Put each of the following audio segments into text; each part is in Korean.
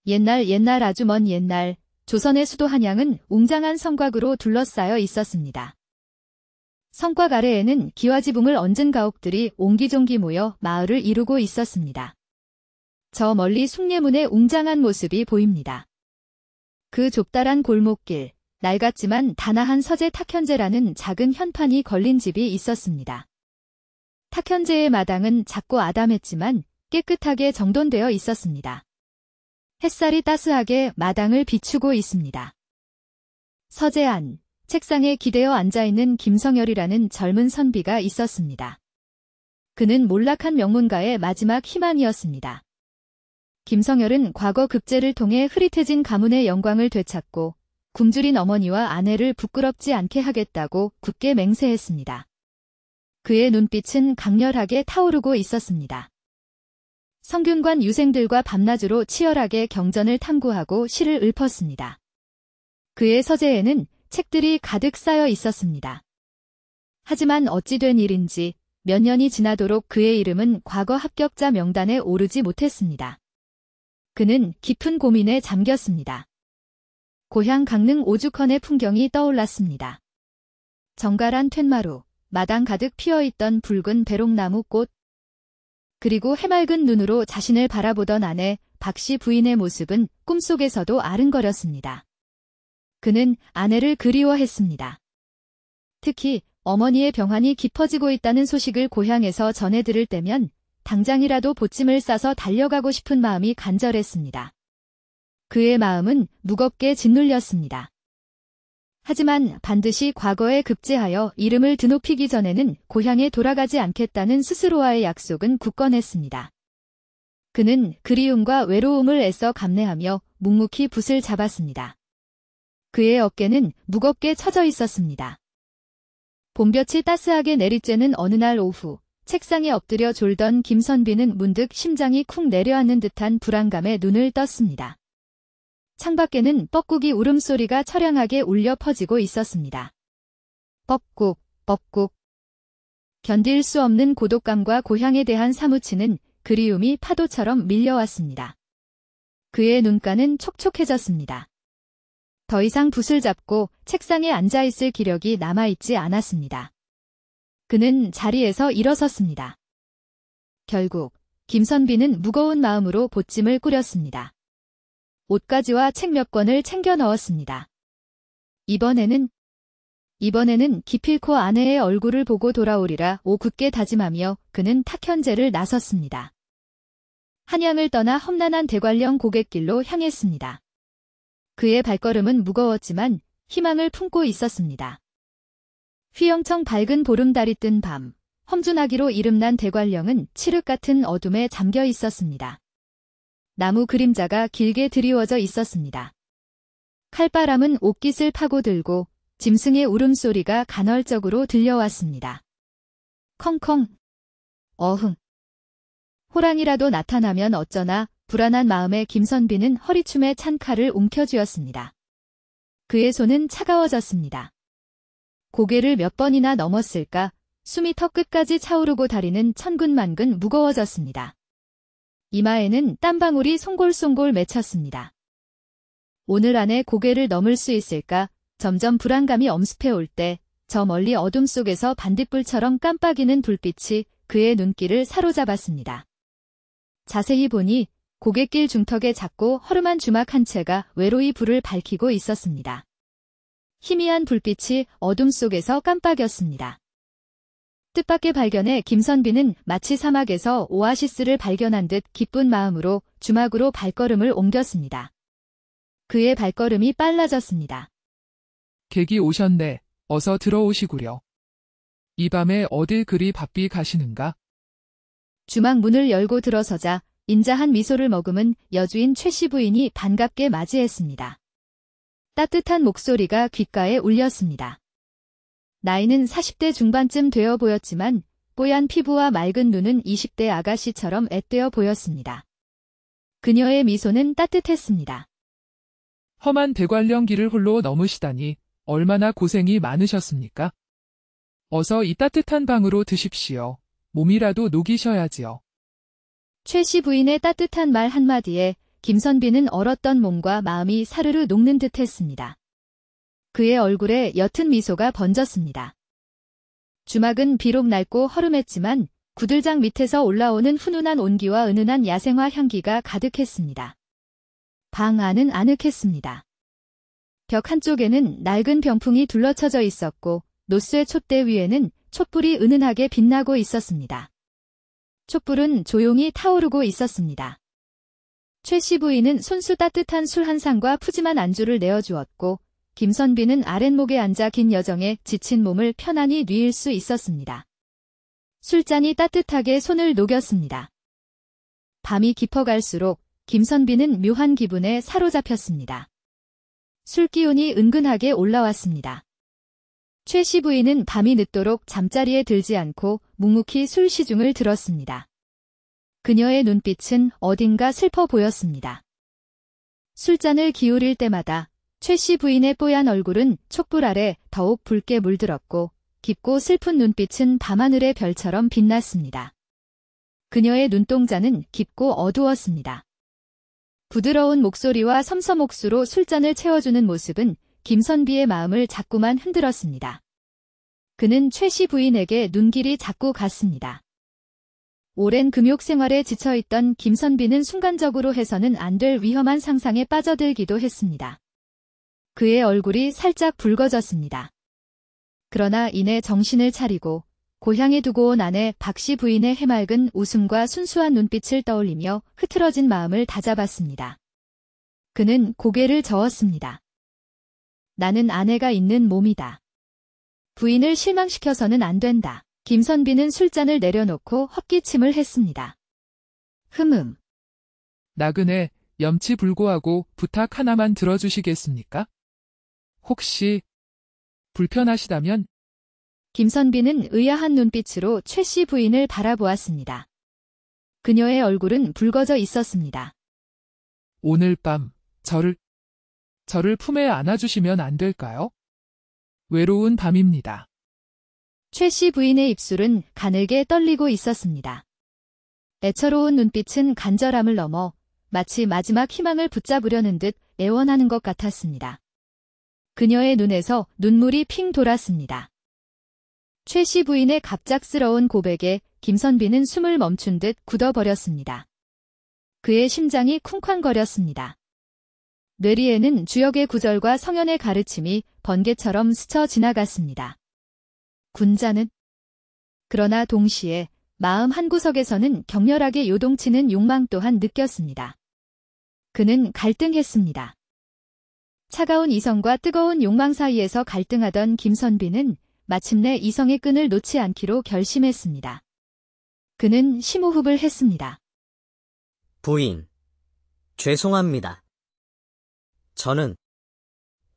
옛날 아주 먼 옛날 조선의 수도 한양은 웅장한 성곽으로 둘러싸여 있었습니다. 성곽 아래에는 기와지붕을 얹은 가옥들이 옹기종기 모여 마을을 이루고 있었습니다. 저 멀리 숭례문의 웅장한 모습이 보입니다. 그 좁다란 골목길, 낡았지만 다나한 서재 탁현재라는 작은 현판이 걸린 집이 있었습니다. 탁현재의 마당은 작고 아담했지만 깨끗하게 정돈되어 있었습니다. 햇살이 따스하게 마당을 비추고 있습니다. 서재 안, 책상에 기대어 앉아있는 김성열이라는 젊은 선비가 있었습니다. 그는 몰락한 명문가의 마지막 희망이었습니다. 김성열은 과거 급제를 통해 흐릿해진 가문의 영광을 되찾고 굶주린 어머니와 아내를 부끄럽지 않게 하겠다고 굳게 맹세했습니다. 그의 눈빛은 강렬하게 타오르고 있었습니다. 성균관 유생들과 밤낮으로 치열하게 경전을 탐구하고 시를 읊었습니다. 그의 서재에는 책들이 가득 쌓여 있었습니다. 하지만 어찌 된 일인지 몇 년이 지나도록 그의 이름은 과거 합격자 명단에 오르지 못했습니다. 그는 깊은 고민에 잠겼습니다. 고향 강릉 오죽헌의 풍경이 떠올랐습니다. 정갈한 툇마루, 마당 가득 피어있던 붉은 배롱나무 꽃, 그리고 해맑은 눈으로 자신을 바라보던 아내 박씨 부인의 모습은 꿈속에서도 아른거렸습니다. 그는 아내를 그리워했습니다. 특히 어머니의 병환이 깊어지고 있다는 소식을 고향에서 전해 들을 때면 당장이라도 보찜을 싸서 달려가고 싶은 마음이 간절했습니다. 그의 마음은 무겁게 짓눌렸습니다. 하지만 반드시 과거에 급제하여 이름을 드높이기 전에는 고향에 돌아가지 않겠다는 스스로와의 약속은 굳건했습니다. 그는 그리움과 외로움을 애써 감내하며 묵묵히 붓을 잡았습니다. 그의 어깨는 무겁게 처져 있었습니다. 봄볕이 따스하게 내리쬐는 어느 날 오후, 책상에 엎드려 졸던 김선비는 문득 심장이 쿵 내려앉는 듯한 불안감에 눈을 떴습니다. 창밖에는 뻐꾸기 울음소리가 처량하게 울려 퍼지고 있었습니다. 뻐꾹, 뻐꾹. 견딜 수 없는 고독감과 고향에 대한 사무치는 그리움이 파도처럼 밀려왔습니다. 그의 눈가는 촉촉해졌습니다. 더 이상 붓을 잡고 책상에 앉아있을 기력이 남아있지 않았습니다. 그는 자리에서 일어섰습니다. 결국 김선비는 무거운 마음으로 보찜을 꾸렸습니다. 옷가지와 책 몇 권을 챙겨 넣었습니다. 이번에는 기필코 아내의 얼굴을 보고 돌아오리라 굳게 다짐하며 그는 탁현재를 나섰습니다. 한양을 떠나 험난한 대관령 고갯길로 향했습니다. 그의 발걸음은 무거웠지만 희망을 품고 있었습니다. 휘영청 밝은 보름달이 뜬 밤, 험준하기로 이름난 대관령은 칠흑 같은 어둠에 잠겨 있었습니다. 나무 그림자가 길게 드리워져 있었습니다. 칼바람은 옷깃을 파고들고 짐승의 울음소리가 간헐적으로 들려왔습니다. 컹컹, 어흥. 호랑이라도 나타나면 어쩌나 불안한 마음에 김선비는 허리춤에 찬 칼을 움켜쥐었습니다. 그의 손은 차가워졌습니다. 고개를 몇 번이나 넘었을까 숨이 턱 끝까지 차오르고 다리는 천근만근 무거워졌습니다. 이마에는 땀방울이 송골송골 맺혔습니다. 오늘 안에 고개를 넘을 수 있을까 점점 불안감이 엄습해 올 때 저 멀리 어둠 속에서 반딧불처럼 깜빡이는 불빛이 그의 눈길을 사로잡았습니다. 자세히 보니 고갯길 중턱에 작고 허름한 주막 한 채가 외로이 불을 밝히고 있었습니다. 희미한 불빛이 어둠 속에서 깜빡였습니다. 뜻밖의 발견에 김선비는 마치 사막에서 오아시스를 발견한 듯 기쁜 마음으로 주막으로 발걸음을 옮겼습니다. 그의 발걸음이 빨라졌습니다. 객이 오셨네. 어서 들어오시구려. 이 밤에 어딜 그리 바삐 가시는가? 주막 문을 열고 들어서자 인자한 미소를 머금은 여주인 최씨 부인이 반갑게 맞이했습니다. 따뜻한 목소리가 귓가에 울렸습니다. 나이는 40대 중반쯤 되어 보였지만 뽀얀 피부와 맑은 눈은 20대 아가씨처럼 앳되어 보였습니다. 그녀의 미소는 따뜻했습니다. 험한 대관령 길을 홀로 넘으시다니 얼마나 고생이 많으셨습니까? 어서 이 따뜻한 방으로 드십시오. 몸이라도 녹이셔야지요. 최씨 부인의 따뜻한 말 한마디에 김선비는 얼었던 몸과 마음이 사르르 녹는 듯 했습니다. 그의 얼굴에 옅은 미소가 번졌습니다. 주막은 비록 낡고 허름했지만 구들장 밑에서 올라오는 훈훈한 온기와 은은한 야생화 향기가 가득했습니다. 방 안은 아늑했습니다. 벽 한쪽에는 낡은 병풍이 둘러쳐져 있었고 노쇠 촛대 위에는 촛불이 은은하게 빛나고 있었습니다. 촛불은 조용히 타오르고 있었습니다. 최 씨 부인은 손수 따뜻한 술 한 상과 푸짐한 안주를 내어주었고 김선비는 아랫목에 앉아 긴 여정에 지친 몸을 편안히 누일 수 있었습니다. 술잔이 따뜻하게 손을 녹였습니다. 밤이 깊어갈수록 김선비는 묘한 기분에 사로잡혔습니다. 술 기운이 은근하게 올라왔습니다. 최 씨 부인은 밤이 늦도록 잠자리에 들지 않고 묵묵히 술 시중을 들었습니다. 그녀의 눈빛은 어딘가 슬퍼 보였습니다. 술잔을 기울일 때마다 최 씨 부인의 뽀얀 얼굴은 촛불 아래 더욱 붉게 물들었고 깊고 슬픈 눈빛은 밤하늘의 별처럼 빛났습니다. 그녀의 눈동자는 깊고 어두웠습니다. 부드러운 목소리와 섬섬옥수로 술잔을 채워주는 모습은 김선비의 마음을 자꾸만 흔들었습니다. 그는 최 씨 부인에게 눈길이 자꾸 갔습니다. 오랜 금욕 생활에 지쳐있던 김선비는 순간적으로 해서는 안 될 위험한 상상에 빠져들기도 했습니다. 그의 얼굴이 살짝 붉어졌습니다. 그러나 이내 정신을 차리고 고향에 두고 온 아내 박씨 부인의 해맑은 웃음과 순수한 눈빛을 떠올리며 흐트러진 마음을 다잡았습니다. 그는 고개를 저었습니다. 나는 아내가 있는 몸이다. 부인을 실망시켜서는 안 된다. 김선비는 술잔을 내려놓고 헛기침을 했습니다. 나그네 염치불고하고 부탁 하나만 들어주시겠습니까? 혹시 불편하시다면 김선비는 의아한 눈빛으로 최 씨 부인을 바라보았습니다. 그녀의 얼굴은 붉어져 있었습니다. 오늘 밤 저를 품에 안아주시면 안 될까요? 외로운 밤입니다. 최 씨 부인의 입술은 가늘게 떨리고 있었습니다. 애처로운 눈빛은 간절함을 넘어 마치 마지막 희망을 붙잡으려는 듯 애원하는 것 같았습니다. 그녀의 눈에서 눈물이 핑 돌았습니다. 최 씨 부인의 갑작스러운 고백에 김선비는 숨을 멈춘 듯 굳어버렸습니다. 그의 심장이 쿵쾅거렸습니다. 뇌리에는 주역의 구절과 성현의 가르침이 번개처럼 스쳐 지나갔습니다. 군자는 그러나 동시에 마음 한구석에서는 격렬하게 요동치는 욕망 또한 느꼈습니다. 그는 갈등했습니다. 차가운 이성과 뜨거운 욕망 사이에서 갈등하던 김선비는 마침내 이성의 끈을 놓지 않기로 결심했습니다. 그는 심호흡을 했습니다. 부인, 죄송합니다.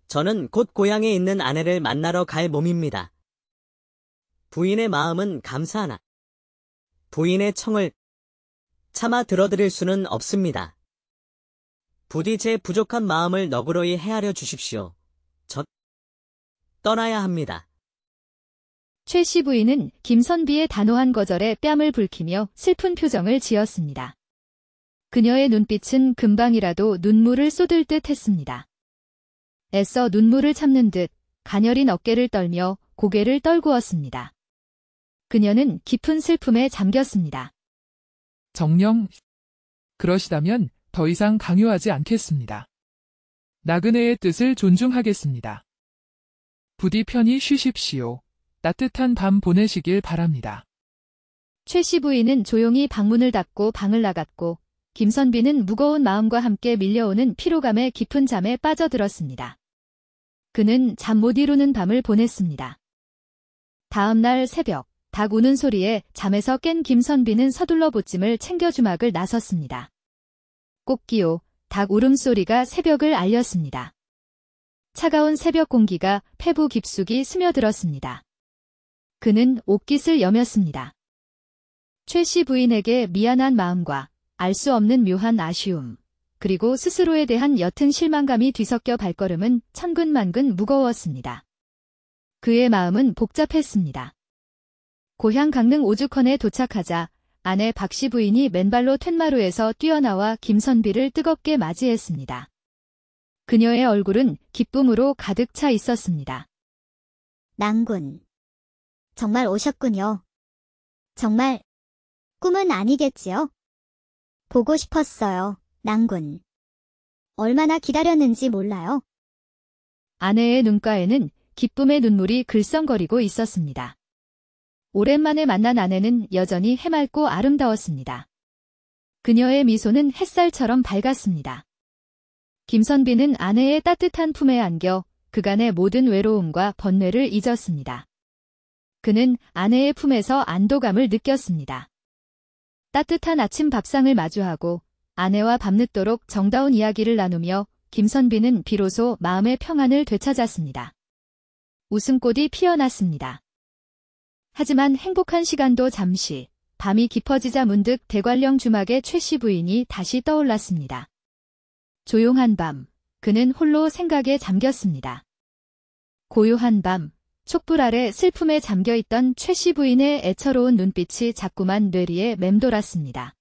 저는 곧 고향에 있는 아내를 만나러 갈 몸입니다. 부인의 마음은 감사하나 부인의 청을 차마 들어드릴 수는 없습니다. 부디 제 부족한 마음을 너그러이 헤아려 주십시오. 저 떠나야 합니다. 최 씨 부인은 김선비의 단호한 거절에 뺨을 붉히며 슬픈 표정을 지었습니다. 그녀의 눈빛은 금방이라도 눈물을 쏟을 듯 했습니다. 애써 눈물을 참는 듯 가녀린 어깨를 떨며 고개를 떨구었습니다. 그녀는 깊은 슬픔에 잠겼습니다. 정녕, 그러시다면 더 이상 강요하지 않겠습니다. 나그네의 뜻을 존중하겠습니다. 부디 편히 쉬십시오. 따뜻한 밤 보내시길 바랍니다. 최 씨 부인은 조용히 방문을 닫고 방을 나갔고 김선비는 무거운 마음과 함께 밀려오는 피로감에 깊은 잠에 빠져들었습니다. 그는 잠 못 이루는 밤을 보냈습니다. 다음 날 새벽, 닭 우는 소리에 잠에서 깬 김선비는 서둘러 보찜을 챙겨 주막을 나섰습니다. 꽃기호, 닭 울음소리가 새벽을 알렸습니다. 차가운 새벽 공기가 폐부 깊숙이 스며들었습니다. 그는 옷깃을 여몄습니다. 최 씨 부인에게 미안한 마음과 알 수 없는 묘한 아쉬움, 그리고 스스로에 대한 옅은 실망감이 뒤섞여 발걸음은 천근만근 무거웠습니다. 그의 마음은 복잡했습니다. 고향 강릉 오죽헌에 도착하자 아내 박씨 부인이 맨발로 툇마루에서 뛰어나와 김선비를 뜨겁게 맞이했습니다. 그녀의 얼굴은 기쁨으로 가득 차 있었습니다. 낭군. 정말 오셨군요. 정말 꿈은 아니겠지요? 보고 싶었어요, 낭군. 얼마나 기다렸는지 몰라요. 아내의 눈가에는 기쁨의 눈물이 글썽거리고 있었습니다. 오랜만에 만난 아내는 여전히 해맑고 아름다웠습니다. 그녀의 미소는 햇살처럼 밝았습니다. 김선비는 아내의 따뜻한 품에 안겨 그간의 모든 외로움과 번뇌를 잊었습니다. 그는 아내의 품에서 안도감을 느꼈습니다. 따뜻한 아침 밥상을 마주하고 아내와 밤늦도록 정다운 이야기를 나누며 김선비는 비로소 마음의 평안을 되찾았습니다. 웃음꽃이 피어났습니다. 하지만 행복한 시간도 잠시, 밤이 깊어지자 문득 대관령 주막의 최씨 부인이 다시 떠올랐습니다. 조용한 밤, 그는 홀로 생각에 잠겼습니다. 고요한 밤, 촛불 아래 슬픔에 잠겨있던 최씨 부인의 애처로운 눈빛이 자꾸만 뇌리에 맴돌았습니다.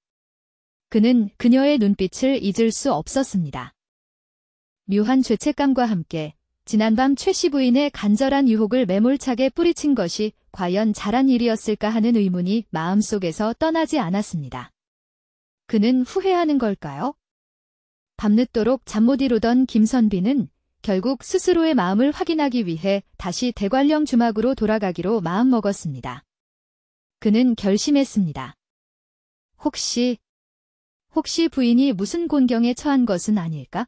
그는 그녀의 눈빛을 잊을 수 없었습니다. 묘한 죄책감과 함께 지난밤 최씨 부인의 간절한 유혹을 매몰차게 뿌리친 것이 과연 잘한 일이었을까 하는 의문이 마음속에서 떠나지 않았습니다. 그는 후회하는 걸까요? 밤늦도록 잠 못 이루던 김선비는 결국 스스로의 마음을 확인하기 위해 다시 대관령 주막으로 돌아가기로 마음먹었습니다. 그는 결심했습니다. 혹시 부인이 무슨 곤경에 처한 것은 아닐까?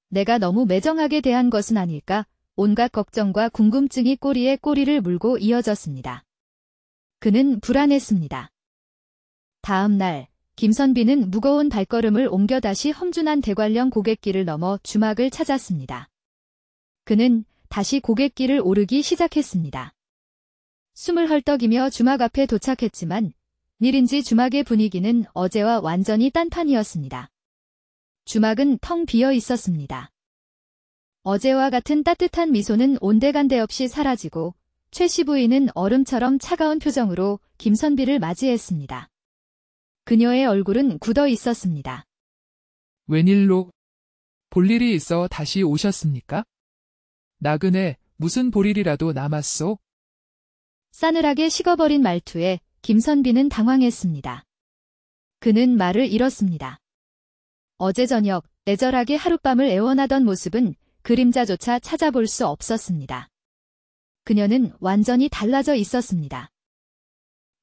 내가 너무 매정하게 대한 것은 아닐까? 온갖 걱정과 궁금증이 꼬리에 꼬리를 물고 이어졌습니다. 그는 불안했습니다. 다음 날, 김선비는 무거운 발걸음을 옮겨 다시 험준한 대관령 고갯길을 넘어 주막을 찾았습니다. 그는 다시 고갯길을 오르기 시작했습니다. 숨을 헐떡이며 주막 앞에 도착했지만 일인지 주막의 분위기는 어제와 완전히 딴판이었습니다. 주막은 텅 비어 있었습니다. 어제와 같은 따뜻한 미소는 온데간데 없이 사라지고 최씨 부인은 얼음처럼 차가운 표정으로 김선비를 맞이했습니다. 그녀의 얼굴은 굳어 있었습니다. 웬일로 볼일이 있어 다시 오셨습니까? 나그네 무슨 볼일이라도 남았소? 싸늘하게 식어버린 말투에 김선비는 당황했습니다. 그는 말을 잃었습니다. 어제 저녁 애절하게 하룻밤을 애원하던 모습은 그림자조차 찾아볼 수 없었습니다. 그녀는 완전히 달라져 있었습니다.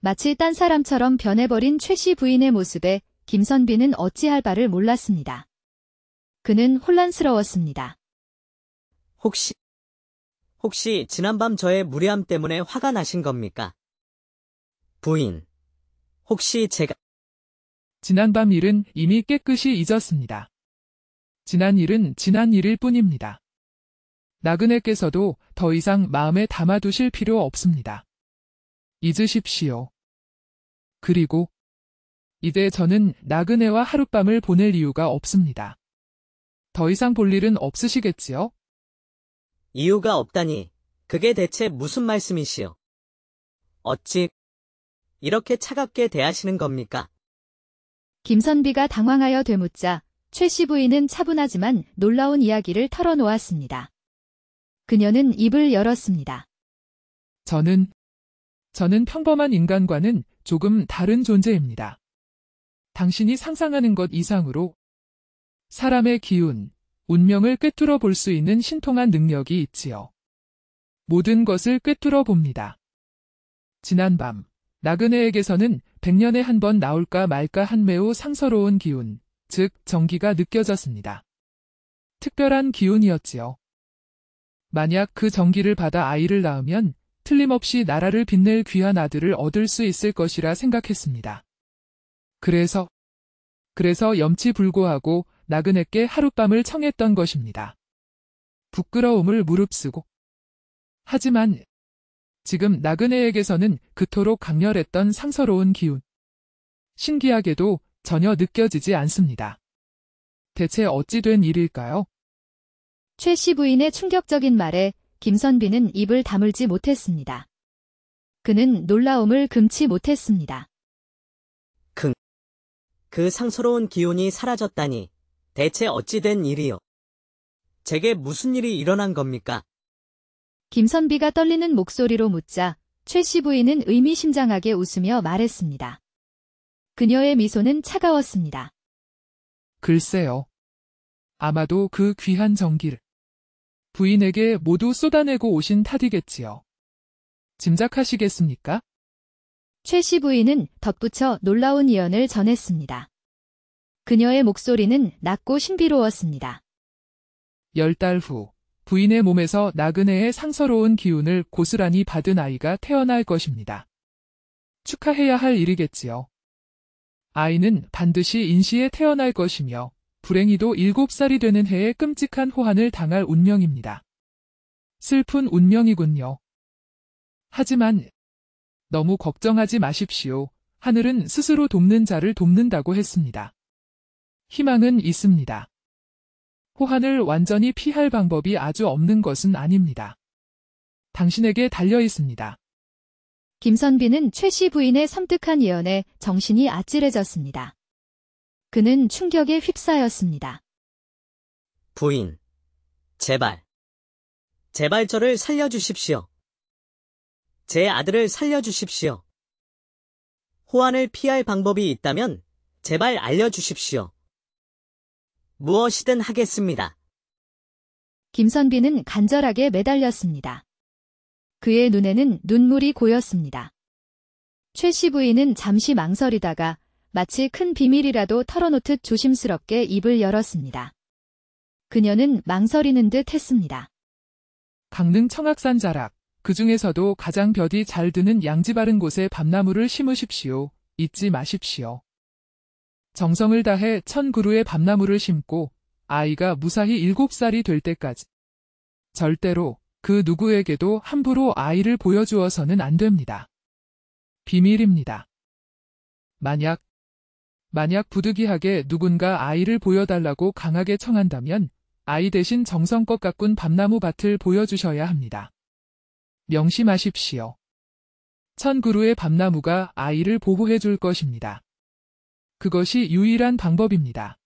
마치 딴 사람처럼 변해버린 최씨 부인의 모습에 김선비는 어찌할 바를 몰랐습니다. 그는 혼란스러웠습니다. 혹시 지난밤 저의 무례함 때문에 화가 나신 겁니까? 부인, 혹시 제가 지난밤 일은 이미 깨끗이 잊었습니다. 지난 일은 지난 일일 뿐입니다. 나그네께서도 더 이상 마음에 담아두실 필요 없습니다. 잊으십시오. 그리고 이제 저는 나그네와 하룻밤을 보낼 이유가 없습니다. 더 이상 볼 일은 없으시겠지요? 이유가 없다니 그게 대체 무슨 말씀이시오? 어찌 이렇게 차갑게 대하시는 겁니까? 김선비가 당황하여 되묻자 최씨 부인은 차분하지만 놀라운 이야기를 털어놓았습니다. 그녀는 입을 열었습니다. 저는 평범한 인간과는 조금 다른 존재입니다. 당신이 상상하는 것 이상으로 사람의 기운, 운명을 꿰뚫어 볼 수 있는 신통한 능력이 있지요. 모든 것을 꿰뚫어 봅니다. 지난밤, 나그네에게서는 100년에 한 번 나올까 말까 한 매우 상서로운 기운, 즉 정기가 느껴졌습니다. 특별한 기운이었지요. 만약 그 정기를 받아 아이를 낳으면 틀림없이 나라를 빛낼 귀한 아들을 얻을 수 있을 것이라 생각했습니다. 그래서 염치불고하고 나그네께 하룻밤을 청했던 것입니다. 부끄러움을 무릅쓰고. 하지만 지금 나그네에게서는 그토록 강렬했던 상서로운 기운. 신기하게도 전혀 느껴지지 않습니다. 대체 어찌 된 일일까요? 최씨 부인의 충격적인 말에 김선비는 입을 다물지 못했습니다. 그는 놀라움을 금치 못했습니다. 그 상서로운 기운이 사라졌다니 대체 어찌 된 일이요? 제게 무슨 일이 일어난 겁니까? 김선비가 떨리는 목소리로 묻자 최 씨 부인은 의미심장하게 웃으며 말했습니다. 그녀의 미소는 차가웠습니다. 글쎄요. 아마도 그 귀한 정기를 부인에게 모두 쏟아내고 오신 탓이겠지요. 짐작하시겠습니까? 최 씨 부인은 덧붙여 놀라운 예언을 전했습니다. 그녀의 목소리는 낮고 신비로웠습니다. 10달 후 부인의 몸에서 나그네의 상서로운 기운을 고스란히 받은 아이가 태어날 것입니다. 축하해야 할 일이겠지요. 아이는 반드시 인시에 태어날 것이며 불행히도 7살이 되는 해에 끔찍한 호환을 당할 운명입니다. 슬픈 운명이군요. 하지만 너무 걱정하지 마십시오. 하늘은 스스로 돕는 자를 돕는다고 했습니다. 희망은 있습니다. 호환을 완전히 피할 방법이 아주 없는 것은 아닙니다. 당신에게 달려 있습니다. 김선비는 최 씨 부인의 섬뜩한 예언에 정신이 아찔해졌습니다. 그는 충격에 휩싸였습니다. 부인, 제발 저를 살려주십시오. 제 아들을 살려주십시오. 호환을 피할 방법이 있다면 제발 알려주십시오. 무엇이든 하겠습니다. 김선비는 간절하게 매달렸습니다. 그의 눈에는 눈물이 고였습니다. 최 씨 부인은 잠시 망설이다가 마치 큰 비밀이라도 털어놓듯 조심스럽게 입을 열었습니다. 그녀는 망설이는 듯 했습니다. 강릉 청악산 자락, 그 중에서도 가장 볕이 잘 드는 양지 바른 곳에 밤나무를 심으십시오. 잊지 마십시오. 정성을 다해 1000그루의 밤나무를 심고 아이가 무사히 7살이 될 때까지 절대로 그 누구에게도 함부로 아이를 보여주어서는 안 됩니다. 비밀입니다. 만약 부득이하게 누군가 아이를 보여달라고 강하게 청한다면 아이 대신 정성껏 가꾼 밤나무 밭을 보여주셔야 합니다. 명심하십시오. 1000그루의 밤나무가 아이를 보호해 줄 것입니다. 그것이 유일한 방법입니다.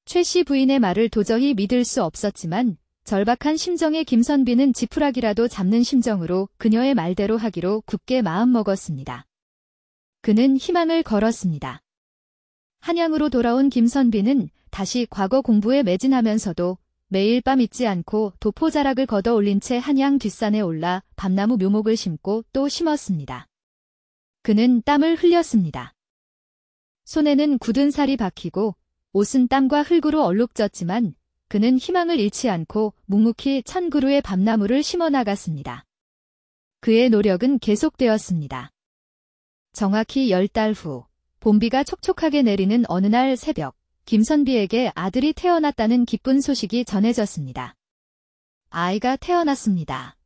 최 씨 부인의 말을 도저히 믿을 수 없었지만 절박한 심정의 김선비는 지푸라기라도 잡는 심정으로 그녀의 말대로 하기로 굳게 마음먹었습니다. 그는 희망을 걸었습니다. 한양으로 돌아온 김선비는 다시 과거 공부에 매진하면서도 매일 밤 잊지 않고 도포자락을 걷어 올린 채 한양 뒷산에 올라 밤나무 묘목을 심고 또 심었습니다. 그는 땀을 흘렸습니다. 손에는 굳은 살이 박히고 옷은 땀과 흙으로 얼룩졌지만 그는 희망을 잃지 않고 묵묵히 1000그루의 밤나무를 심어 나갔습니다. 그의 노력은 계속되었습니다. 정확히 10달 후 봄비가 촉촉하게 내리는 어느 날 새벽 김선비에게 아들이 태어났다는 기쁜 소식이 전해졌습니다. 아이가 태어났습니다.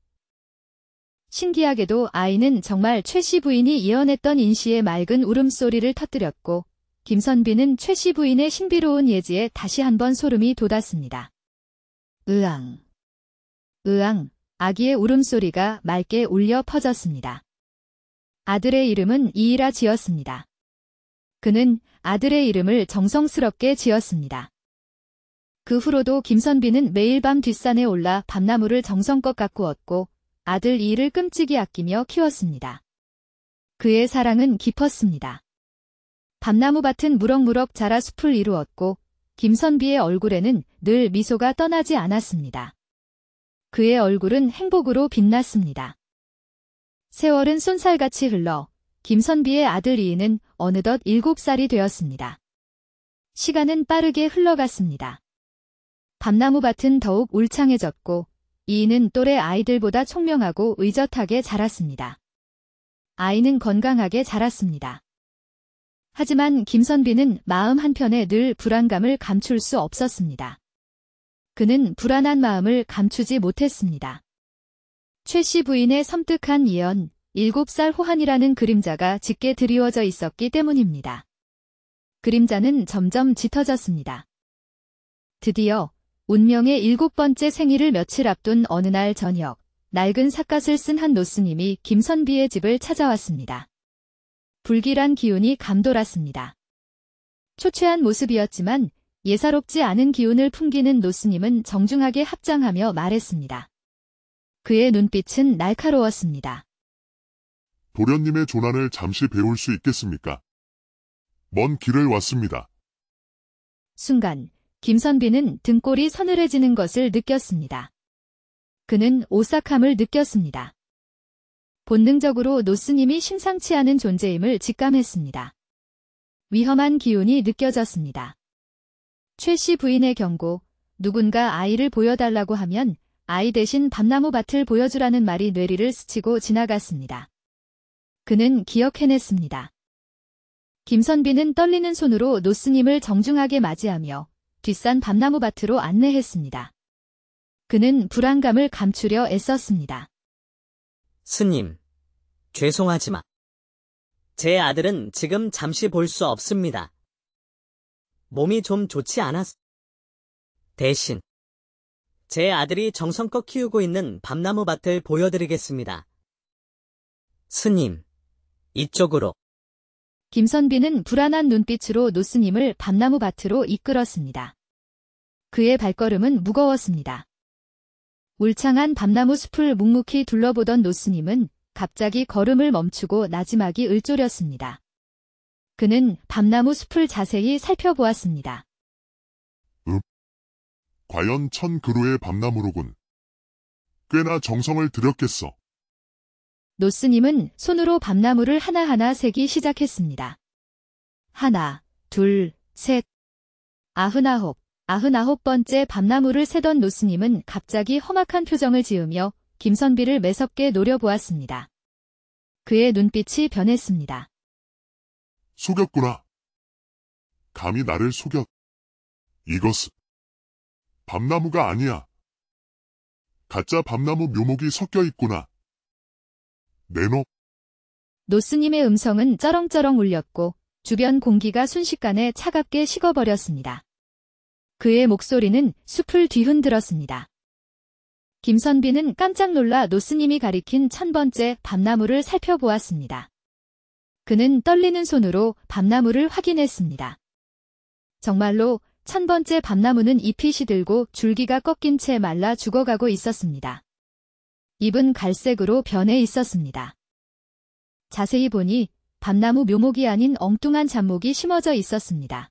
신기하게도 아이는 정말 최 씨 부인이 예언했던 인시의 맑은 울음소리를 터뜨렸고 김선비는 최 씨 부인의 신비로운 예지에 다시 한번 소름이 돋았습니다. 으앙, 으앙, 아기의 울음소리가 맑게 울려 퍼졌습니다. 아들의 이름은 이이라 지었습니다. 그는 아들의 이름을 정성스럽게 지었습니다. 그 후로도 김선비는 매일 밤 뒷산에 올라 밤나무를 정성껏 가꾸었고 아들 이이를 끔찍이 아끼며 키웠습니다. 그의 사랑은 깊었습니다. 밤나무 밭은 무럭무럭 자라 숲을 이루었고 김선비의 얼굴에는 늘 미소가 떠나지 않았습니다. 그의 얼굴은 행복으로 빛났습니다. 세월은 쏜살같이 흘러 김선비의 아들 이이는 어느덧 7살이 되었습니다. 시간은 빠르게 흘러갔습니다. 밤나무 밭은 더욱 울창해졌고 이이는 또래 아이들보다 총명하고 의젓하게 자랐습니다. 아이는 건강하게 자랐습니다. 하지만 김선비는 마음 한편에 늘 불안감을 감출 수 없었습니다. 그는 불안한 마음을 감추지 못했습니다. 최 씨 부인의 섬뜩한 예언, 7살 호환이라는 그림자가 짙게 드리워져 있었기 때문입니다. 그림자는 점점 짙어졌습니다. 드디어 운명의 7번째 생일을 며칠 앞둔 어느 날 저녁, 낡은 삿갓을 쓴 한 노스님이 김선비의 집을 찾아왔습니다. 불길한 기운이 감돌았습니다. 초췌한 모습이었지만 예사롭지 않은 기운을 풍기는 노스님은 정중하게 합장하며 말했습니다. 그의 눈빛은 날카로웠습니다. 도련님의 조난을 잠시 배울 수 있겠습니까? 먼 길을 왔습니다. 순간 김선비는 등골이 서늘해지는 것을 느꼈습니다. 그는 오싹함을 느꼈습니다. 본능적으로 노스님이 심상치 않은 존재임을 직감했습니다. 위험한 기운이 느껴졌습니다. 최 씨 부인의 경고, 누군가 아이를 보여달라고 하면 아이 대신 밤나무 밭을 보여주라는 말이 뇌리를 스치고 지나갔습니다. 그는 기억해냈습니다. 김선비는 떨리는 손으로 노스님을 정중하게 맞이하며 뒷산 밤나무 밭으로 안내했습니다. 그는 불안감을 감추려 애썼습니다. 스님, 죄송하지만 제 아들은 지금 잠시 볼 수 없습니다. 몸이 좀 좋지 않아서. 대신 제 아들이 정성껏 키우고 있는 밤나무 밭을 보여드리겠습니다. 스님, 이쪽으로. 김선비는 불안한 눈빛으로 노스님을 밤나무 밭으로 이끌었습니다. 그의 발걸음은 무거웠습니다. 울창한 밤나무 숲을 묵묵히 둘러보던 노스님은 갑자기 걸음을 멈추고 나지막이 을조렸습니다. 그는 밤나무 숲을 자세히 살펴보았습니다. 과연 1000그루의 밤나무로군. 꽤나 정성을 들였겠어. 노스님은 손으로 밤나무를 하나하나 세기 시작했습니다. 하나, 둘, 셋, 99번째 밤나무를 세던 노스님은 갑자기 험악한 표정을 지으며 김선비를 매섭게 노려보았습니다. 그의 눈빛이 변했습니다. 속였구나. 감히 나를 속였. 이것은 밤나무가 아니야. 가짜 밤나무 묘목이 섞여 있구나. 내놈. 노스님의 음성은 쩌렁쩌렁 울렸고 주변 공기가 순식간에 차갑게 식어버렸습니다. 그의 목소리는 숲을 뒤흔들었습니다. 김선비는 깜짝 놀라 노스님이 가리킨 1000번째 밤나무를 살펴보았습니다. 그는 떨리는 손으로 밤나무를 확인했습니다. 정말로 1000번째 밤나무는 잎이 시들고 줄기가 꺾인 채 말라 죽어가고 있었습니다. 잎은 갈색으로 변해 있었습니다. 자세히 보니 밤나무 묘목이 아닌 엉뚱한 잡목이 심어져 있었습니다.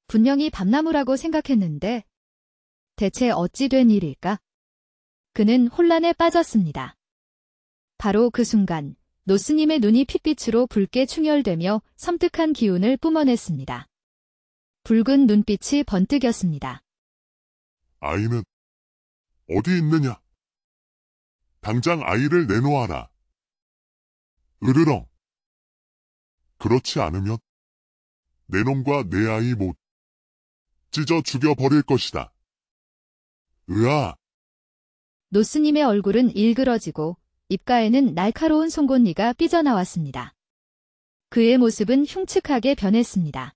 분명히 밤나무라고 생각했는데 대체 어찌 된 일일까? 그는 혼란에 빠졌습니다. 바로 그 순간 노스님의 눈이 핏빛으로 붉게 충혈되며 섬뜩한 기운을 뿜어냈습니다. 붉은 눈빛이 번뜩였습니다. 아이는 어디 있느냐? 당장 아이를 내놓아라. 으르렁. 그렇지 않으면 내 놈과 내 아이 못 찢어 죽여버릴 것이다. 으아. 노스님의 얼굴은 일그러지고 입가에는 날카로운 송곳니가 삐져나왔습니다. 그의 모습은 흉측하게 변했습니다.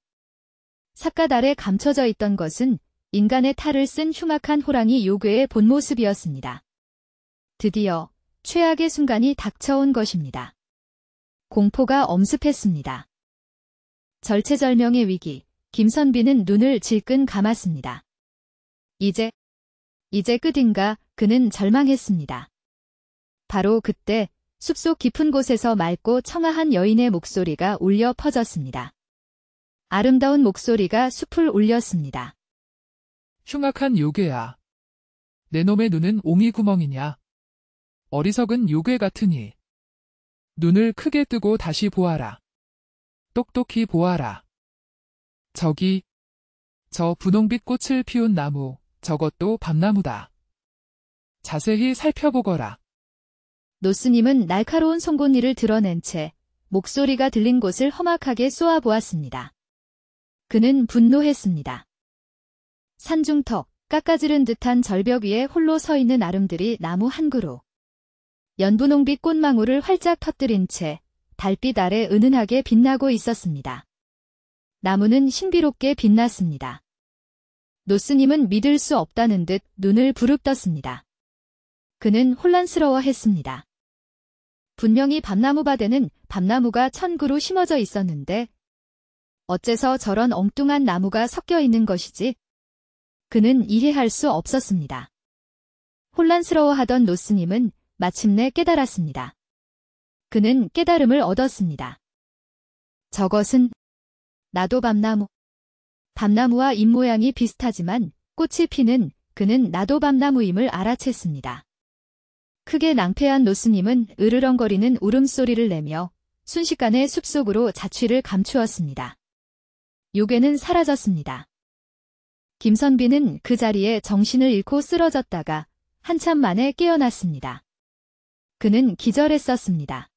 삿갓 아래 감춰져 있던 것은 인간의 탈을 쓴 흉악한 호랑이 요괴의 본 모습이었습니다. 드디어 최악의 순간이 닥쳐온 것입니다. 공포가 엄습했습니다. 절체절명의 위기, 김선비는 눈을 질끈 감았습니다. 이제 끝인가 그는 절망했습니다. 바로 그때 숲속 깊은 곳에서 맑고 청아한 여인의 목소리가 울려 퍼졌습니다. 아름다운 목소리가 숲을 울렸습니다. 흉악한 요괴야. 내 놈의 눈은 옹이구멍이냐. 어리석은 요괴 같으니. 눈을 크게 뜨고 다시 보아라. 똑똑히 보아라. 저기, 저 분홍빛 꽃을 피운 나무, 저것도 밤나무다. 자세히 살펴보거라. 노스님은 날카로운 송곳니를 드러낸 채 목소리가 들린 곳을 험악하게 쏘아보았습니다. 그는 분노했습니다. 산중턱, 깎아지른 듯한 절벽 위에 홀로 서 있는 아름들이 나무 한 그루. 연분홍빛 꽃망울을 활짝 터뜨린 채 달빛 아래 은은하게 빛나고 있었습니다. 나무는 신비롭게 빛났습니다. 노스님은 믿을 수 없다는 듯 눈을 부릅떴습니다. 그는 혼란스러워했습니다. 분명히 밤나무 밭에는 밤나무가 1000그루 심어져 있었는데 어째서 저런 엉뚱한 나무가 섞여 있는 것이지? 그는 이해할 수 없었습니다. 혼란스러워하던 노스님은 마침내 깨달았습니다. 그는 깨달음을 얻었습니다. 저것은 나도밤나무. 밤나무와 잎모양이 비슷하지만 꽃이 피는 그는 나도밤나무임을 알아챘습니다. 크게 낭패한 노스님은 으르렁거리는 울음소리를 내며 순식간에 숲속으로 자취를 감추었습니다. 요괴는 사라졌습니다. 김선비는 그 자리에 정신을 잃고 쓰러졌다가 한참 만에 깨어났습니다. 그는 기절했었습니다.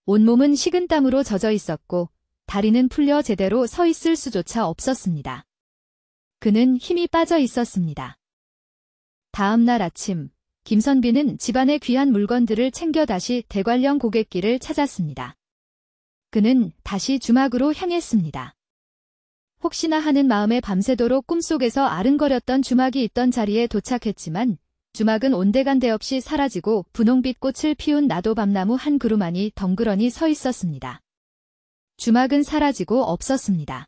온몸은 식은땀으로 젖어 있었고 다리는 풀려 제대로 서 있을 수조차 없었습니다. 그는 힘이 빠져 있었습니다. 다음 날 아침, 김선비는 집안의 귀한 물건들을 챙겨 다시 대관령 고갯길을 찾았습니다. 그는 다시 주막으로 향했습니다. 혹시나 하는 마음에 밤새도록 꿈속에서 아른거렸던 주막이 있던 자리에 도착했지만 주막은 온데간데 없이 사라지고 분홍빛 꽃을 피운 나도밤나무 한 그루만이 덩그러니 서 있었습니다. 주막은 사라지고 없었습니다.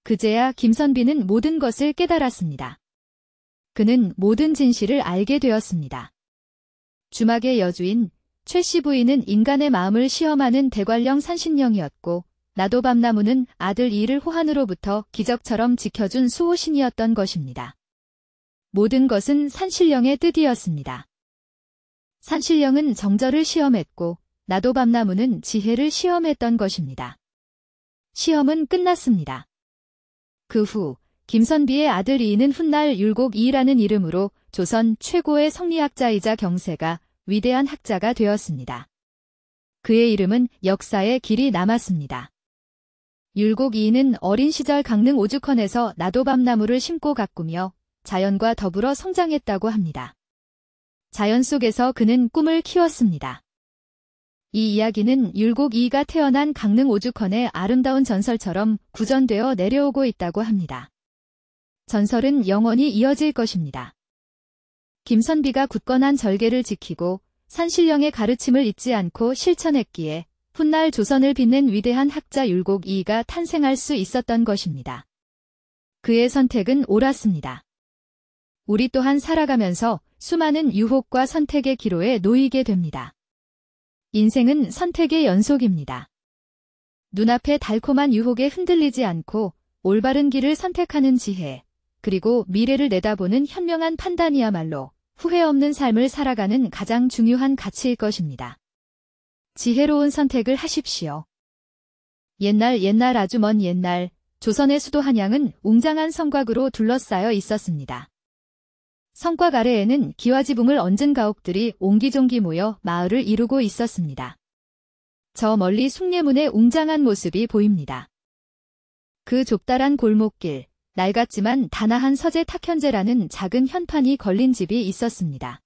그제야 김선비는 모든 것을 깨달았습니다. 그는 모든 진실을 알게 되었습니다. 주막의 여주인 최씨 부인은 인간의 마음을 시험하는 대관령 산신령이었고 나도밤나무는 아들 이를 호한으로부터 기적처럼 지켜준 수호신이었던 것입니다. 모든 것은 산신령의 뜻이었습니다. 산신령은 정절을 시험했고 나도밤나무는 지혜를 시험했던 것입니다. 시험은 끝났습니다. 그 후 김선비의 아들 이인은 훗날 율곡이라는 이름으로 조선 최고의 성리학자이자 경세가 위대한 학자가 되었습니다. 그의 이름은 역사에 길이 남았습니다. 율곡이인은 어린 시절 강릉 오죽헌에서 나도밤나무를 심고 가꾸며 자연과 더불어 성장했다고 합니다. 자연 속에서 그는 꿈을 키웠습니다. 이 이야기는 율곡이가 태어난 강릉 오죽헌의 아름다운 전설처럼 구전되어 내려오고 있다고 합니다. 전설은 영원히 이어질 것입니다. 김선비가 굳건한 절개를 지키고 산신령의 가르침을 잊지 않고 실천했기에 훗날 조선을 빛낸 위대한 학자 율곡이가 탄생할 수 있었던 것입니다. 그의 선택은 옳았습니다. 우리 또한 살아가면서 수많은 유혹과 선택의 기로에 놓이게 됩니다. 인생은 선택의 연속입니다. 눈앞의 달콤한 유혹에 흔들리지 않고 올바른 길을 선택하는 지혜, 그리고 미래를 내다보는 현명한 판단이야말로 후회 없는 삶을 살아가는 가장 중요한 가치일 것입니다. 지혜로운 선택을 하십시오. 옛날 아주 먼 옛날 조선의 수도 한양은 웅장한 성곽으로 둘러싸여 있었습니다. 성곽 아래에는 기와지붕을 얹은 가옥들이 옹기종기 모여 마을을 이루고 있었습니다. 저 멀리 숭례문의 웅장한 모습이 보입니다. 그 좁다란 골목길, 낡았지만 단아한 서재 탁현재라는 작은 현판이 걸린 집이 있었습니다.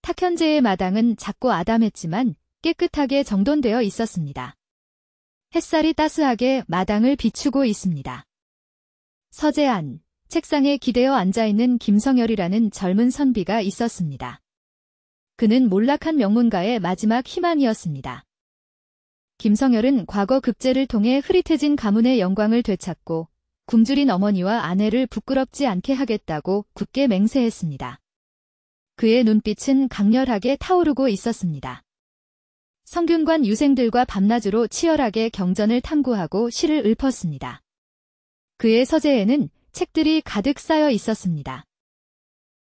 탁현재의 마당은 작고 아담했지만 깨끗하게 정돈되어 있었습니다. 햇살이 따스하게 마당을 비추고 있습니다. 서재 안, 책상에 기대어 앉아있는 김성열이라는 젊은 선비가 있었습니다. 그는 몰락한 명문가의 마지막 희망이었습니다. 김성열은 과거 급제를 통해 흐릿해진 가문의 영광을 되찾고 굶주린 어머니와 아내를 부끄럽지 않게 하겠다고 굳게 맹세했습니다. 그의 눈빛은 강렬하게 타오르고 있었습니다. 성균관 유생들과 밤낮으로 치열하게 경전을 탐구하고 시를 읊었습니다. 그의 서재에는 책들이 가득 쌓여 있었습니다.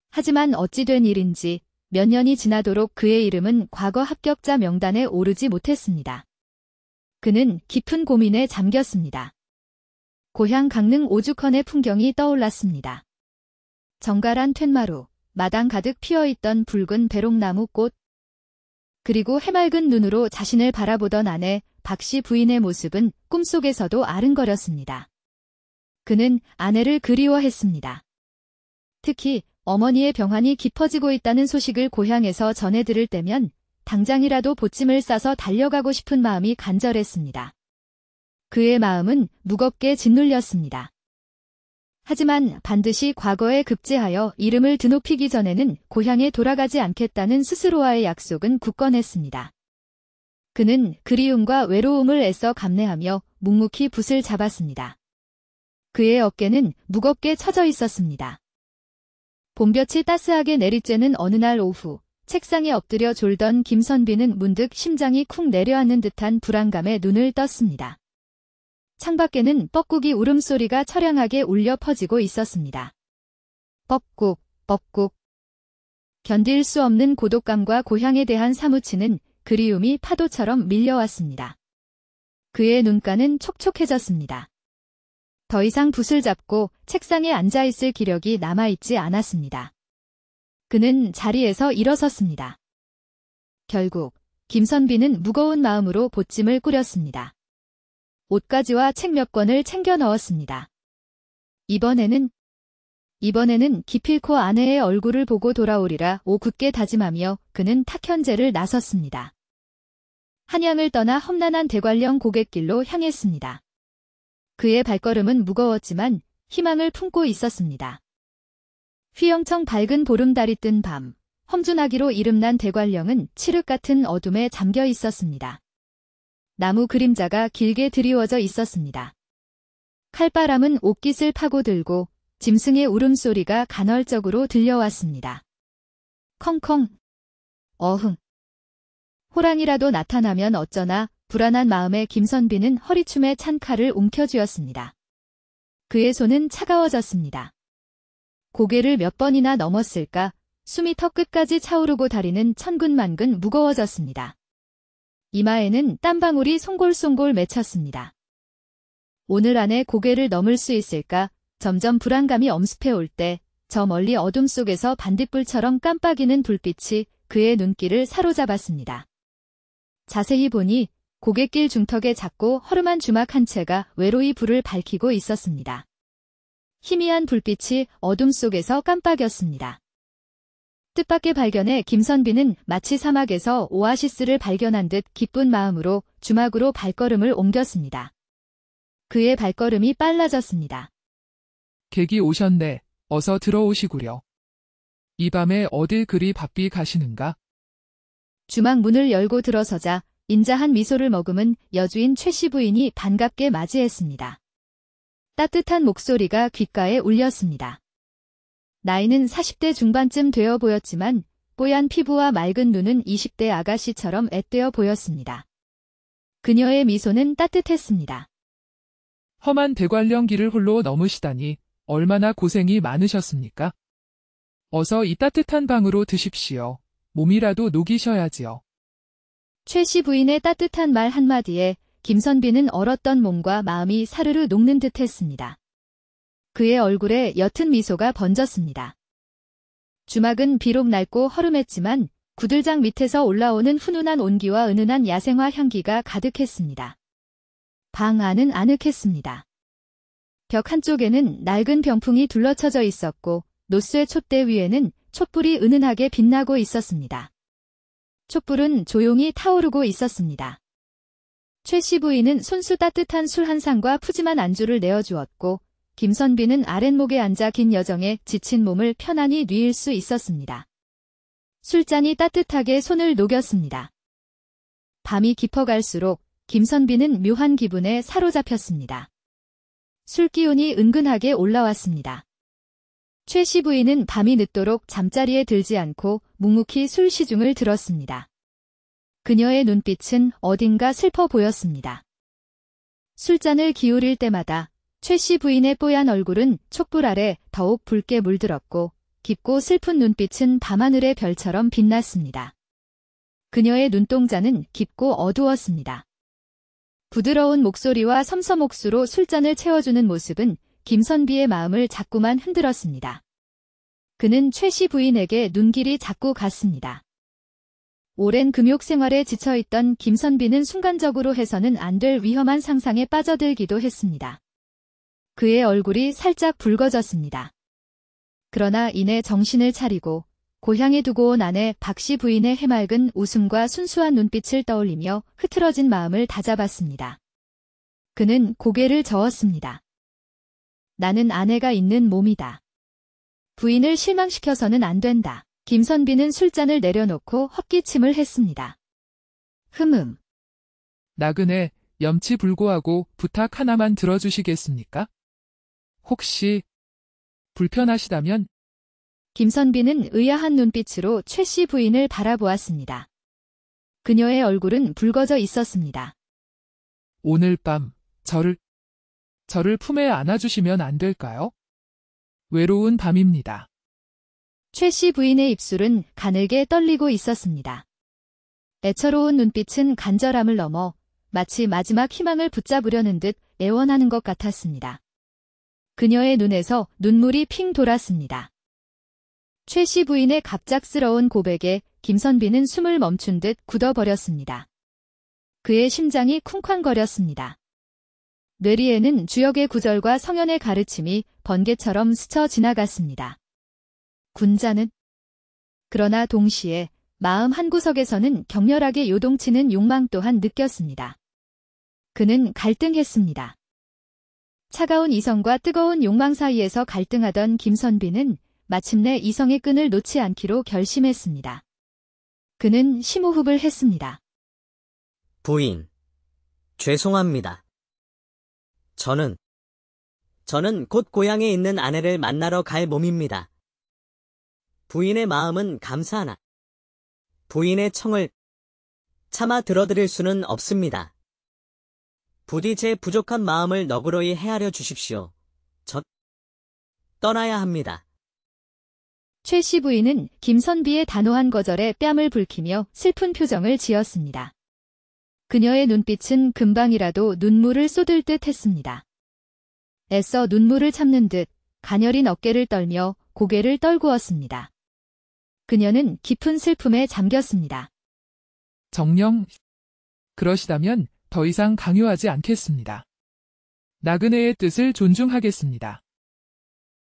하지만 어찌 된 일인지 몇 년이 지나도록 그의 이름은 과거 합격자 명단에 오르지 못했습니다. 그는 깊은 고민에 잠겼습니다. 고향 강릉 오죽헌의 풍경이 떠올랐습니다. 정갈한 툇마루, 마당 가득 피어있던 붉은 배롱나무 꽃, 그리고 해맑은 눈으로 자신을 바라보던 아내 박씨 부인의 모습은 꿈속에서도 아른거렸습니다. 그는 아내를 그리워했습니다. 특히 어머니의 병환이 깊어지고 있다는 소식을 고향에서 전해 들을 때면 당장이라도 보침을 싸서 달려가고 싶은 마음이 간절했습니다. 그의 마음은 무겁게 짓눌렸습니다. 하지만 반드시 과거에 급제하여 이름을 드높이기 전에는 고향에 돌아가지 않겠다는 스스로와의 약속은 굳건했습니다. 그는 그리움과 외로움을 애써 감내하며 묵묵히 붓을 잡았습니다. 그의 어깨는 무겁게 처져 있었습니다. 봄볕이 따스하게 내리쬐는 어느 날 오후, 책상에 엎드려 졸던 김선비는 문득 심장이 쿵 내려앉는 듯한 불안감에 눈을 떴습니다. 창밖에는 뻐꾸기 울음소리가 처량하게 울려 퍼지고 있었습니다. 뻐꾹, 뻐꾹. 견딜 수 없는 고독감과 고향에 대한 사무치는 그리움이 파도처럼 밀려왔습니다. 그의 눈가는 촉촉해졌습니다. 더 이상 붓을 잡고 책상에 앉아있을 기력이 남아있지 않았습니다. 그는 자리에서 일어섰습니다. 결국 김선비는 무거운 마음으로 보찜을 꾸렸습니다. 옷가지와 책 몇 권을 챙겨 넣었습니다. 이번에는 기필코 아내의 얼굴을 보고 돌아오리라 굳게 다짐하며 그는 탁현재를 나섰습니다. 한양을 떠나 험난한 대관령 고갯길로 향했습니다. 그의 발걸음은 무거웠지만 희망을 품고 있었습니다. 휘영청 밝은 보름달이 뜬 밤, 험준하기로 이름난 대관령은 칠흑 같은 어둠에 잠겨 있었습니다. 나무 그림자가 길게 드리워져 있었습니다. 칼바람은 옷깃을 파고들고 짐승의 울음소리가 간헐적으로 들려왔습니다. 컹컹, 어흥. 호랑이라도 나타나면 어쩌나 불안한 마음에 김선비는 허리춤에 찬 칼을 움켜쥐었습니다. 그의 손은 차가워졌습니다. 고개를 몇 번이나 넘었을까 숨이 턱 끝까지 차오르고 다리는 천근만근 무거워졌습니다. 이마에는 땀방울이 송골송골 맺혔습니다. 오늘 안에 고개를 넘을 수 있을까 점점 불안감이 엄습해 올 때 저 멀리 어둠 속에서 반딧불처럼 깜빡이는 불빛이 그의 눈길을 사로잡았습니다. 자세히 보니 고갯길 중턱에 작고 허름한 주막 한 채가 외로이 불을 밝히고 있었습니다. 희미한 불빛이 어둠 속에서 깜빡였습니다. 뜻밖의 발견에 김선비는 마치 사막에서 오아시스를 발견한 듯 기쁜 마음으로 주막으로 발걸음을 옮겼습니다. 그의 발걸음이 빨라졌습니다. 객이 오셨네. 어서 들어오시구려. 이 밤에 어딜 그리 바삐 가시는가? 주막 문을 열고 들어서자 인자한 미소를 머금은 여주인 최씨 부인이 반갑게 맞이했습니다. 따뜻한 목소리가 귓가에 울렸습니다. 나이는 40대 중반쯤 되어 보였지만 뽀얀 피부와 맑은 눈은 20대 아가씨처럼 앳되어 보였습니다. 그녀의 미소는 따뜻했습니다. 험한 대관령 길을 홀로 넘으시다니 얼마나 고생이 많으셨습니까? 어서 이 따뜻한 방으로 드십시오. 몸이라도 녹이셔야지요. 최씨 부인의 따뜻한 말 한마디에 김선비는 얼었던 몸과 마음이 사르르 녹는 듯 했습니다. 그의 얼굴에 옅은 미소가 번졌습니다. 주막은 비록 낡고 허름했지만 구들장 밑에서 올라오는 훈훈한 온기와 은은한 야생화 향기가 가득했습니다. 방 안은 아늑했습니다. 벽 한쪽에는 낡은 병풍이 둘러쳐져 있었고 노쇠 촛대 위에는 촛불이 은은하게 빛나고 있었습니다. 촛불은 조용히 타오르고 있었습니다. 최씨 부인은 손수 따뜻한 술 한 상과 푸짐한 안주를 내어주었고 김선비는 아랫목에 앉아 긴 여정에 지친 몸을 편안히 누일 수 있었습니다. 술잔이 따뜻하게 손을 녹였습니다. 밤이 깊어갈수록 김선비는 묘한 기분에 사로잡혔습니다. 술기운이 은근하게 올라왔습니다. 최씨 부인은 밤이 늦도록 잠자리에 들지 않고 묵묵히 술 시중을 들었습니다. 그녀의 눈빛은 어딘가 슬퍼 보였습니다. 술잔을 기울일 때마다 최씨 부인의 뽀얀 얼굴은 촛불 아래 더욱 붉게 물들었고 깊고 슬픈 눈빛은 밤하늘의 별처럼 빛났습니다. 그녀의 눈동자는 깊고 어두웠습니다. 부드러운 목소리와 섬섬옥수로 술잔을 채워주는 모습은 김선비의 마음을 자꾸만 흔들었습니다. 그는 최씨 부인에게 눈길이 자꾸 갔습니다. 오랜 금욕 생활에 지쳐있던 김선비는 순간적으로 해서는 안 될 위험한 상상에 빠져들기도 했습니다. 그의 얼굴이 살짝 붉어졌습니다. 그러나 이내 정신을 차리고 고향에 두고 온 아내 박씨 부인의 해맑은 웃음과 순수한 눈빛을 떠올리며 흐트러진 마음을 다잡았습니다. 그는 고개를 저었습니다. 나는 아내가 있는 몸이다. 부인을 실망시켜서는 안 된다. 김선비는 술잔을 내려놓고 헛기침을 했습니다. 나그네 염치불고하고 부탁 하나만 들어주시겠습니까? 혹시 불편하시다면 김선비는 의아한 눈빛으로 최 씨 부인을 바라보았습니다. 그녀의 얼굴은 붉어져 있었습니다. 오늘 밤 저를 품에 안아주시면 안 될까요? 외로운 밤입니다. 최 씨 부인의 입술은 가늘게 떨리고 있었습니다. 애처로운 눈빛은 간절함을 넘어 마치 마지막 희망을 붙잡으려는 듯 애원하는 것 같았습니다. 그녀의 눈에서 눈물이 핑 돌았습니다. 최 씨 부인의 갑작스러운 고백에 김선비는 숨을 멈춘 듯 굳어버렸습니다. 그의 심장이 쿵쾅거렸습니다. 뇌리에는 주역의 구절과 성현의 가르침이 번개처럼 스쳐 지나갔습니다. 군자는 그러나 동시에 마음 한구석에서는 격렬하게 요동치는 욕망 또한 느꼈습니다. 그는 갈등했습니다. 차가운 이성과 뜨거운 욕망 사이에서 갈등하던 김선비는 마침내 이성의 끈을 놓지 않기로 결심했습니다. 그는 심호흡을 했습니다. 부인, 죄송합니다. 저는 곧 고향에 있는 아내를 만나러 갈 몸입니다. 부인의 마음은 감사하나 부인의 청을 차마 들어드릴 수는 없습니다. 부디 제 부족한 마음을 너그러이 헤아려 주십시오. 저 떠나야 합니다. 최 씨 부인은 김선비의 단호한 거절에 뺨을 붉히며 슬픈 표정을 지었습니다. 그녀의 눈빛은 금방이라도 눈물을 쏟을 듯 했습니다. 애써 눈물을 참는 듯 가녀린 어깨를 떨며 고개를 떨구었습니다. 그녀는 깊은 슬픔에 잠겼습니다. 정녕, 그러시다면 더 이상 강요하지 않겠습니다. 나그네의 뜻을 존중하겠습니다.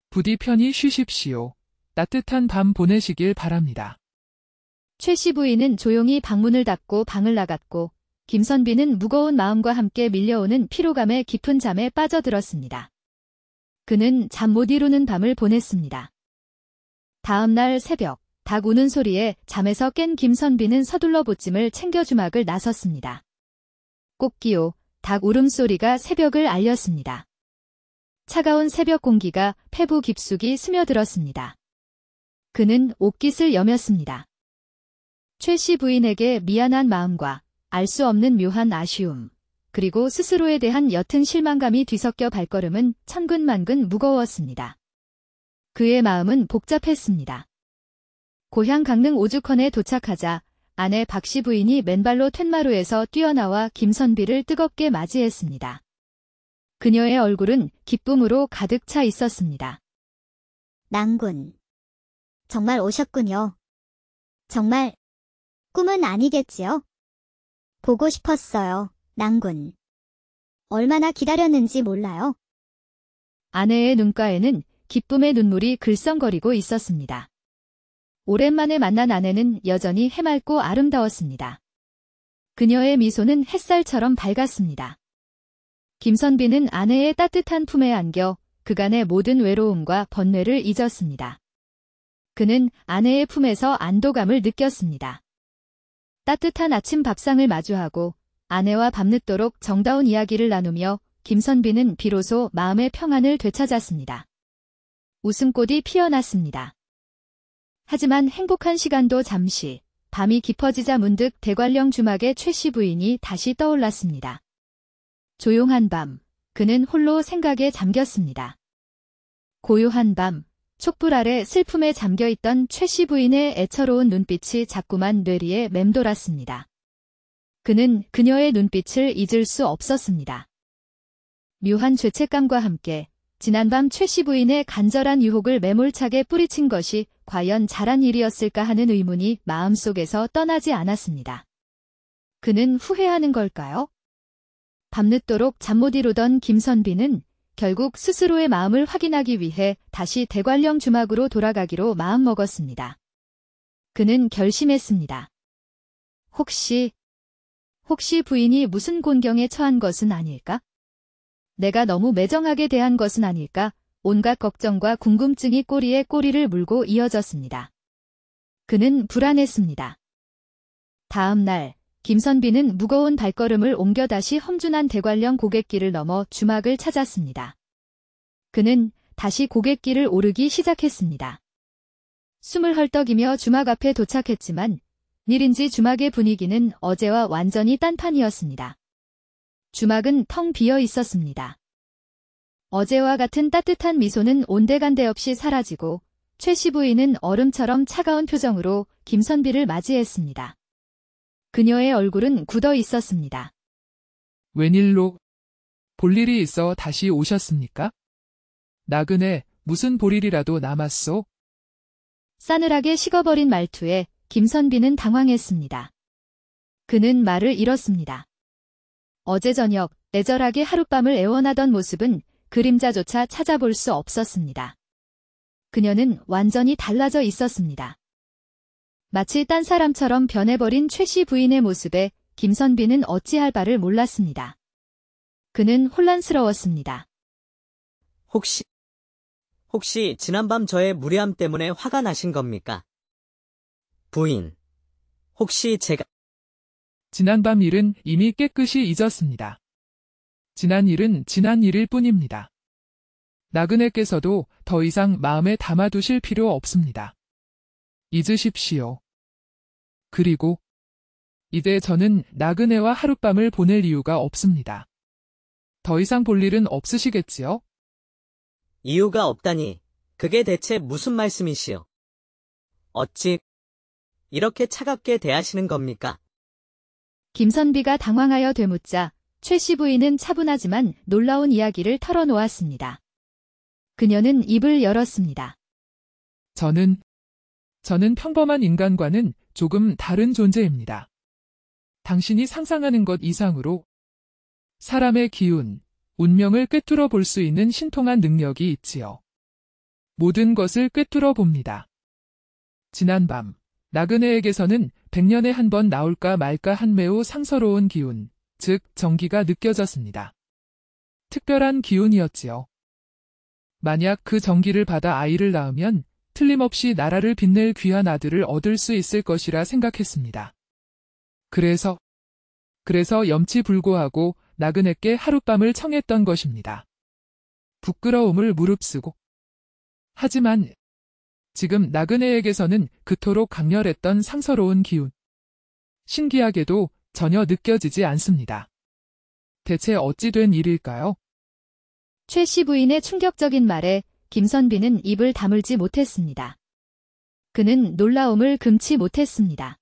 부디 편히 쉬십시오. 따뜻한 밤 보내시길 바랍니다. 최 씨 부인은 조용히 방문을 닫고 방을 나갔고 김선비는 무거운 마음과 함께 밀려오는 피로감에 깊은 잠에 빠져들었습니다. 그는 잠 못 이루는 밤을 보냈습니다. 다음 날 새벽, 닭 우는 소리에 잠에서 깬 김선비는 서둘러 보찜을 챙겨 주막을 나섰습니다. 꽃기호, 닭 울음소리가 새벽을 알렸습니다. 차가운 새벽 공기가 폐부 깊숙이 스며들었습니다. 그는 옷깃을 여몄습니다. 최 씨 부인에게 미안한 마음과 알 수 없는 묘한 아쉬움, 그리고 스스로에 대한 옅은 실망감이 뒤섞여 발걸음은 천근만근 무거웠습니다. 그의 마음은 복잡했습니다. 고향 강릉 오죽헌에 도착하자 아내 박씨 부인이 맨발로 툇마루에서 뛰어나와 김선비를 뜨겁게 맞이했습니다. 그녀의 얼굴은 기쁨으로 가득 차 있었습니다. 낭군. 정말 오셨군요. 정말 꿈은 아니겠지요? 보고 싶었어요, 낭군. 얼마나 기다렸는지 몰라요. 아내의 눈가에는 기쁨의 눈물이 글썽거리고 있었습니다. 오랜만에 만난 아내는 여전히 해맑고 아름다웠습니다. 그녀의 미소는 햇살처럼 밝았습니다. 김선비는 아내의 따뜻한 품에 안겨 그간의 모든 외로움과 번뇌를 잊었습니다. 그는 아내의 품에서 안도감을 느꼈습니다. 따뜻한 아침 밥상을 마주하고 아내와 밤늦도록 정다운 이야기를 나누며 김선비는 비로소 마음의 평안을 되찾았습니다. 웃음꽃이 피어났습니다. 하지만 행복한 시간도 잠시, 밤이 깊어지자 문득 대관령 주막의 최 씨 부인이 다시 떠올랐습니다. 조용한 밤, 그는 홀로 생각에 잠겼습니다. 고요한 밤, 촛불 아래 슬픔에 잠겨있던 최 씨 부인의 애처로운 눈빛이 자꾸만 뇌리에 맴돌았습니다. 그는 그녀의 눈빛을 잊을 수 없었습니다. 묘한 죄책감과 함께 지난밤 최 씨 부인의 간절한 유혹을 매몰차게 뿌리친 것이 과연 잘한 일이었을까 하는 의문이 마음속에서 떠나지 않았습니다. 그는 후회하는 걸까요? 밤늦도록 잠 못 이루던 김선비는 결국 스스로의 마음을 확인하기 위해 다시 대관령 주막으로 돌아가기로 마음먹었습니다. 그는 결심했습니다. 혹시 부인이 무슨 곤경에 처한 것은 아닐까? 내가 너무 매정하게 대한 것은 아닐까? 온갖 걱정과 궁금증이 꼬리에 꼬리를 물고 이어졌습니다. 그는 불안했습니다. 다음 날 김선비는 무거운 발걸음을 옮겨 다시 험준한 대관령 고갯길을 넘어 주막을 찾았습니다. 그는 다시 고갯길을 오르기 시작했습니다. 숨을 헐떡이며 주막 앞에 도착했지만 일인지 주막의 분위기는 어제와 완전히 딴판이었습니다. 주막은 텅 비어 있었습니다. 어제와 같은 따뜻한 미소는 온데간데 없이 사라지고 최씨 부인은 얼음처럼 차가운 표정으로 김선비를 맞이했습니다. 그녀의 얼굴은 굳어 있었습니다. 웬일로 볼일이 있어 다시 오셨습니까? 나그네 무슨 볼일이라도 남았소? 싸늘하게 식어버린 말투에 김선비는 당황했습니다. 그는 말을 잃었습니다. 어제 저녁 애절하게 하룻밤을 애원하던 모습은 그림자조차 찾아볼 수 없었습니다. 그녀는 완전히 달라져 있었습니다. 마치 딴 사람처럼 변해버린 최씨 부인의 모습에 김선비는 어찌할 바를 몰랐습니다. 그는 혼란스러웠습니다. 혹시 지난밤 저의 무례함 때문에 화가 나신 겁니까? 부인, 혹시 제가 지난밤 일은 이미 깨끗이 잊었습니다. 지난 일은 지난 일일 뿐입니다. 나그네께서도 더 이상 마음에 담아두실 필요 없습니다. 잊으십시오. 그리고 이제 저는 나그네와 하룻밤을 보낼 이유가 없습니다. 더 이상 볼 일은 없으시겠지요? 이유가 없다니, 그게 대체 무슨 말씀이시오? 어찌 이렇게 차갑게 대하시는 겁니까? 김선비가 당황하여 되묻자 최씨 부인은 차분하지만 놀라운 이야기를 털어놓았습니다. 그녀는 입을 열었습니다. 저는 평범한 인간과는 조금 다른 존재입니다. 당신이 상상하는 것 이상으로 사람의 기운, 운명을 꿰뚫어 볼 수 있는 신통한 능력이 있지요. 모든 것을 꿰뚫어 봅니다. 지난밤, 나그네에게서는 100년에 한 번 나올까 말까 한 매우 상서로운 기운, 즉 정기가 느껴졌습니다. 특별한 기운이었지요. 만약 그 정기를 받아 아이를 낳으면 틀림없이 나라를 빛낼 귀한 아들을 얻을 수 있을 것이라 생각했습니다. 그래서 염치불고하고 나그네께 하룻밤을 청했던 것입니다. 부끄러움을 무릅쓰고. 하지만 지금 나그네에게서는 그토록 강렬했던 상서로운 기운. 신기하게도 전혀 느껴지지 않습니다. 대체 어찌 된 일일까요? 최씨 부인의 충격적인 말에 김선비는 입을 다물지 못했습니다. 그는 놀라움을 금치 못했습니다.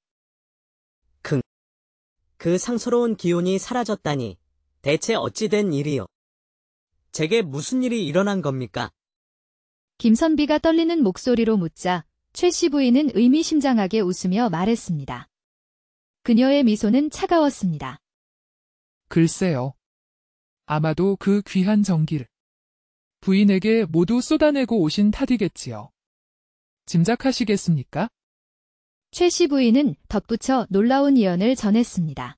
그 상서로운 기운이 사라졌다니, 대체 어찌 된 일이요? 제게 무슨 일이 일어난 겁니까? 김선비가 떨리는 목소리로 묻자 최씨 부인은 의미심장하게 웃으며 말했습니다. 그녀의 미소는 차가웠습니다. 글쎄요. 아마도 그 귀한 정기를 부인에게 모두 쏟아내고 오신 탓이겠지요. 짐작하시겠습니까? 최씨 부인은 덧붙여 놀라운 예언을 전했습니다.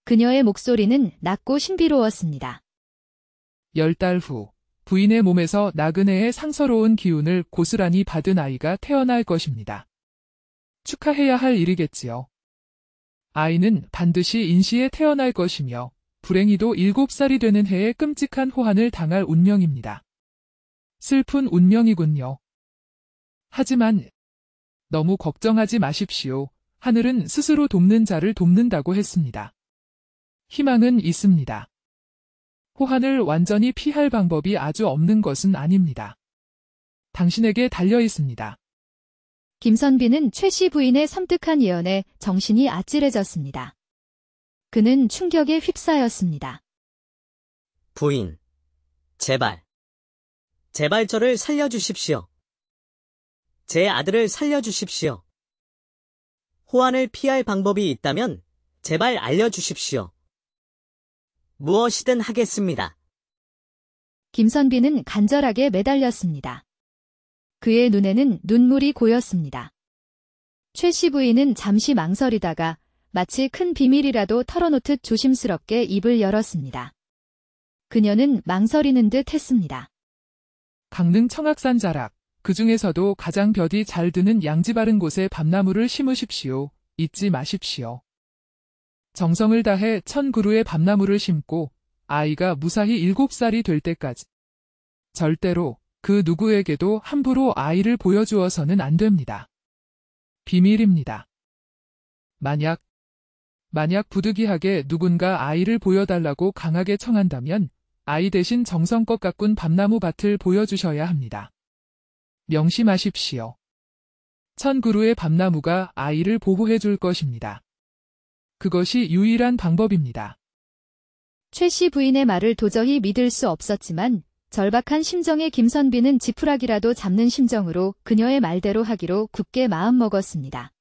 그녀의 목소리는 낮고 신비로웠습니다. 10달 후 부인의 몸에서 나그네의 상서로운 기운을 고스란히 받은 아이가 태어날 것입니다. 축하해야 할 일이겠지요. 아이는 반드시 인시에 태어날 것이며 불행히도 7살이 되는 해에 끔찍한 호환을 당할 운명입니다. 슬픈 운명이군요. 하지만 너무 걱정하지 마십시오. 하늘은 스스로 돕는 자를 돕는다고 했습니다. 희망은 있습니다. 호환을 완전히 피할 방법이 아주 없는 것은 아닙니다. 당신에게 달려 있습니다. 김선비는 최씨 부인의 섬뜩한 예언에 정신이 아찔해졌습니다. 그는 충격에 휩싸였습니다. 부인, 제발 저를 살려주십시오. 제 아들을 살려주십시오. 호환을 피할 방법이 있다면 제발 알려주십시오. 무엇이든 하겠습니다. 김선비는 간절하게 매달렸습니다. 그의 눈에는 눈물이 고였습니다. 최씨 부인은 잠시 망설이다가 마치 큰 비밀이라도 털어놓듯 조심스럽게 입을 열었습니다. 그녀는 망설이는 듯 했습니다. 강릉 청악산 자락, 그 중에서도 가장 볕이 잘 드는 양지 바른 곳에 밤나무를 심으십시오. 잊지 마십시오. 정성을 다해 1000그루의 밤나무를 심고 아이가 무사히 7살이 될 때까지 절대로 그 누구에게도 함부로 아이를 보여주어서는 안 됩니다. 비밀입니다. 만약 부득이하게 누군가 아이를 보여달라고 강하게 청한다면 아이 대신 정성껏 가꾼 밤나무 밭을 보여주셔야 합니다. 명심하십시오. 1000그루의 밤나무가 아이를 보호해 줄 것입니다. 그것이 유일한 방법입니다. 최 씨 부인의 말을 도저히 믿을 수 없었지만 절박한 심정의 김선비는 지푸라기라도 잡는 심정으로 그녀의 말대로 하기로 굳게 마음먹었습니다.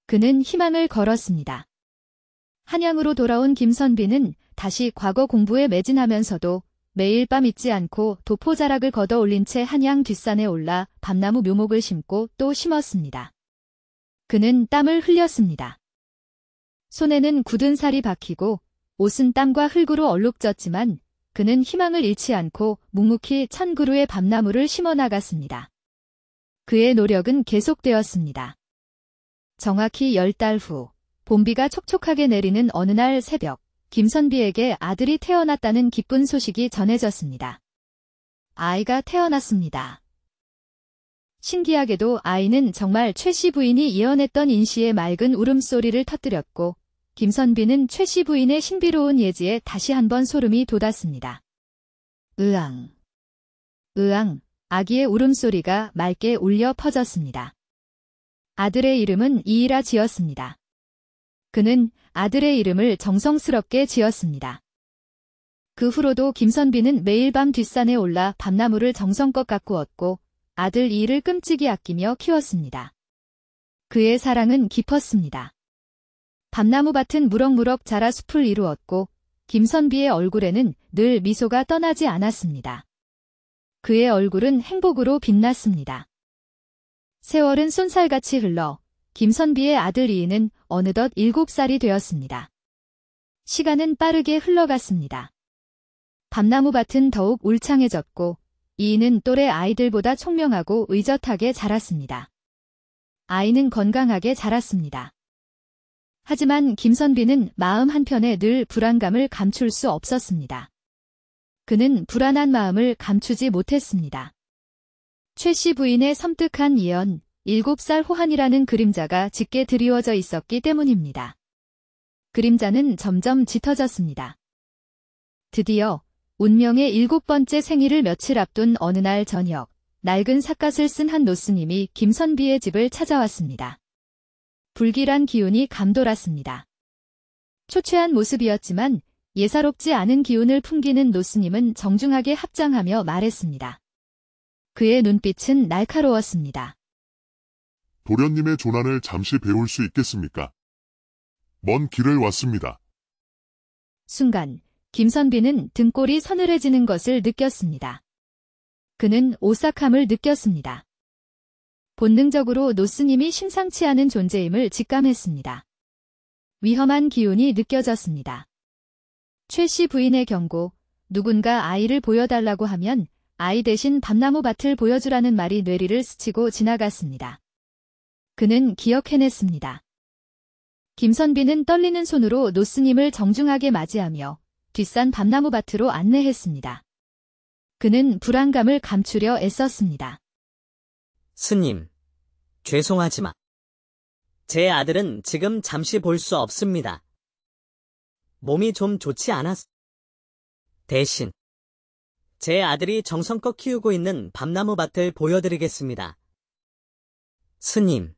그는 희망을 걸었습니다. 한양으로 돌아온 김선비는 다시 과거 공부에 매진하면서도 매일 밤 잊지 않고 도포자락을 걷어 올린 채 한양 뒷산에 올라 밤나무 묘목을 심고 또 심었습니다. 그는 땀을 흘렸습니다. 손에는 굳은 살이 박히고 옷은 땀과 흙으로 얼룩졌지만 그는 희망을 잃지 않고 묵묵히 1000그루의 밤나무를 심어 나갔습니다. 그의 노력은 계속되었습니다. 정확히 10달 후, 봄비가 촉촉하게 내리는 어느 날 새벽, 김선비에게 아들이 태어났다는 기쁜 소식이 전해졌습니다. 아이가 태어났습니다. 신기하게도 아이는 정말 최 씨 부인이 예언했던 인시의 맑은 울음소리를 터뜨렸고 김선비는 최 씨 부인의 신비로운 예지에 다시 한번 소름이 돋았습니다. 으앙. 으앙. 아기의 울음소리가 맑게 울려 퍼졌습니다. 아들의 이름은 이이라 지었습니다. 그는 아들의 이름을 정성스럽게 지었습니다. 그 후로도 김선비는 매일 밤 뒷산에 올라 밤나무를 정성껏 가꾸었고 아들 이이를 끔찍이 아끼며 키웠습니다. 그의 사랑은 깊었습니다. 밤나무 밭은 무럭무럭 자라 숲을 이루었고 김선비의 얼굴에는 늘 미소가 떠나지 않았습니다. 그의 얼굴은 행복으로 빛났습니다. 세월은 쏜살같이 흘러 김선비의 아들 이이는 어느덧 7살이 되었습니다. 시간은 빠르게 흘러갔습니다. 밤나무 밭은 더욱 울창해졌고 이이는 또래 아이들보다 총명하고 의젓하게 자랐습니다. 아이는 건강하게 자랐습니다. 하지만 김선비는 마음 한편에 늘 불안감을 감출 수 없었습니다. 그는 불안한 마음을 감추지 못했습니다. 최 씨 부인의 섬뜩한 예언, 7살 호한이라는 그림자가 짙게 드리워져 있었기 때문입니다. 그림자는 점점 짙어졌습니다. 드디어 운명의 7번째 생일을 며칠 앞둔 어느 날 저녁, 낡은 삿갓을 쓴 한 노스님이 김선비의 집을 찾아왔습니다. 불길한 기운이 감돌았습니다. 초췌한 모습이었지만 예사롭지 않은 기운을 풍기는 노스님은 정중하게 합장하며 말했습니다. 그의 눈빛은 날카로웠습니다. 도련님의 조난을 잠시 배울 수 있겠습니까? 먼 길을 왔습니다. 순간 김선비는 등골이 서늘해지는 것을 느꼈습니다. 그는 오싹함을 느꼈습니다. 본능적으로 노스님이 심상치 않은 존재임을 직감했습니다. 위험한 기운이 느껴졌습니다. 최 씨 부인의 경고, 누군가 아이를 보여달라고 하면 아이 대신 밤나무 밭을 보여주라는 말이 뇌리를 스치고 지나갔습니다. 그는 기억해냈습니다. 김선비는 떨리는 손으로 노스님을 정중하게 맞이하며 뒷산 밤나무 밭으로 안내했습니다. 그는 불안감을 감추려 애썼습니다. 스님, 죄송하지만 제 아들은 지금 잠시 볼 수 없습니다. 몸이 좀 좋지 않아서. 대신 제 아들이 정성껏 키우고 있는 밤나무 밭을 보여드리겠습니다. 스님,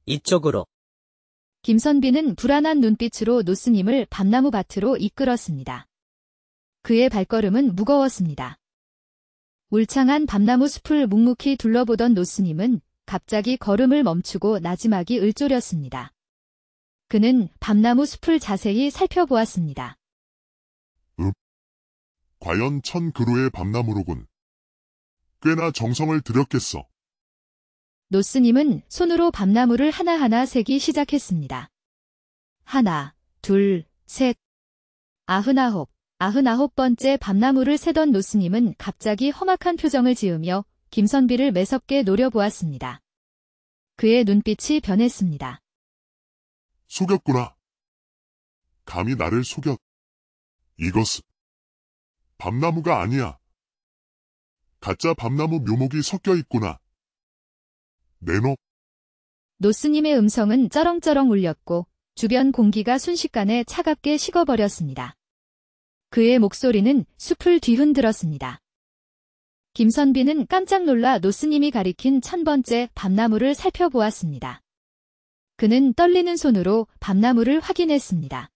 이쪽으로. 김선비는 불안한 눈빛으로 노스님을 밤나무 밭으로 이끌었습니다. 그의 발걸음은 무거웠습니다. 울창한 밤나무 숲을 묵묵히 둘러보던 노스님은 갑자기 걸음을 멈추고 나지막이 을조렸습니다. 그는 밤나무 숲을 자세히 살펴보았습니다. 과연 1000그루의 밤나무로군. 꽤나 정성을 들였겠어. 노스님은 손으로 밤나무를 하나하나 세기 시작했습니다. 하나, 둘, 셋, 99번째 밤나무를 세던 노스님은 갑자기 험악한 표정을 지으며 김선비를 매섭게 노려보았습니다. 그의 눈빛이 변했습니다. 속였구나. 감히 나를 속였. 이것은 밤나무가 아니야. 가짜 밤나무 묘목이 섞여 있구나. 내놈, 노스님의 음성은 쩌렁쩌렁 울렸고 주변 공기가 순식간에 차갑게 식어버렸습니다. 그의 목소리는 숲을 뒤흔들었습니다. 김선비는 깜짝 놀라 노스님이 가리킨 1000번째 밤나무를 살펴보았습니다. 그는 떨리는 손으로 밤나무를 확인했습니다.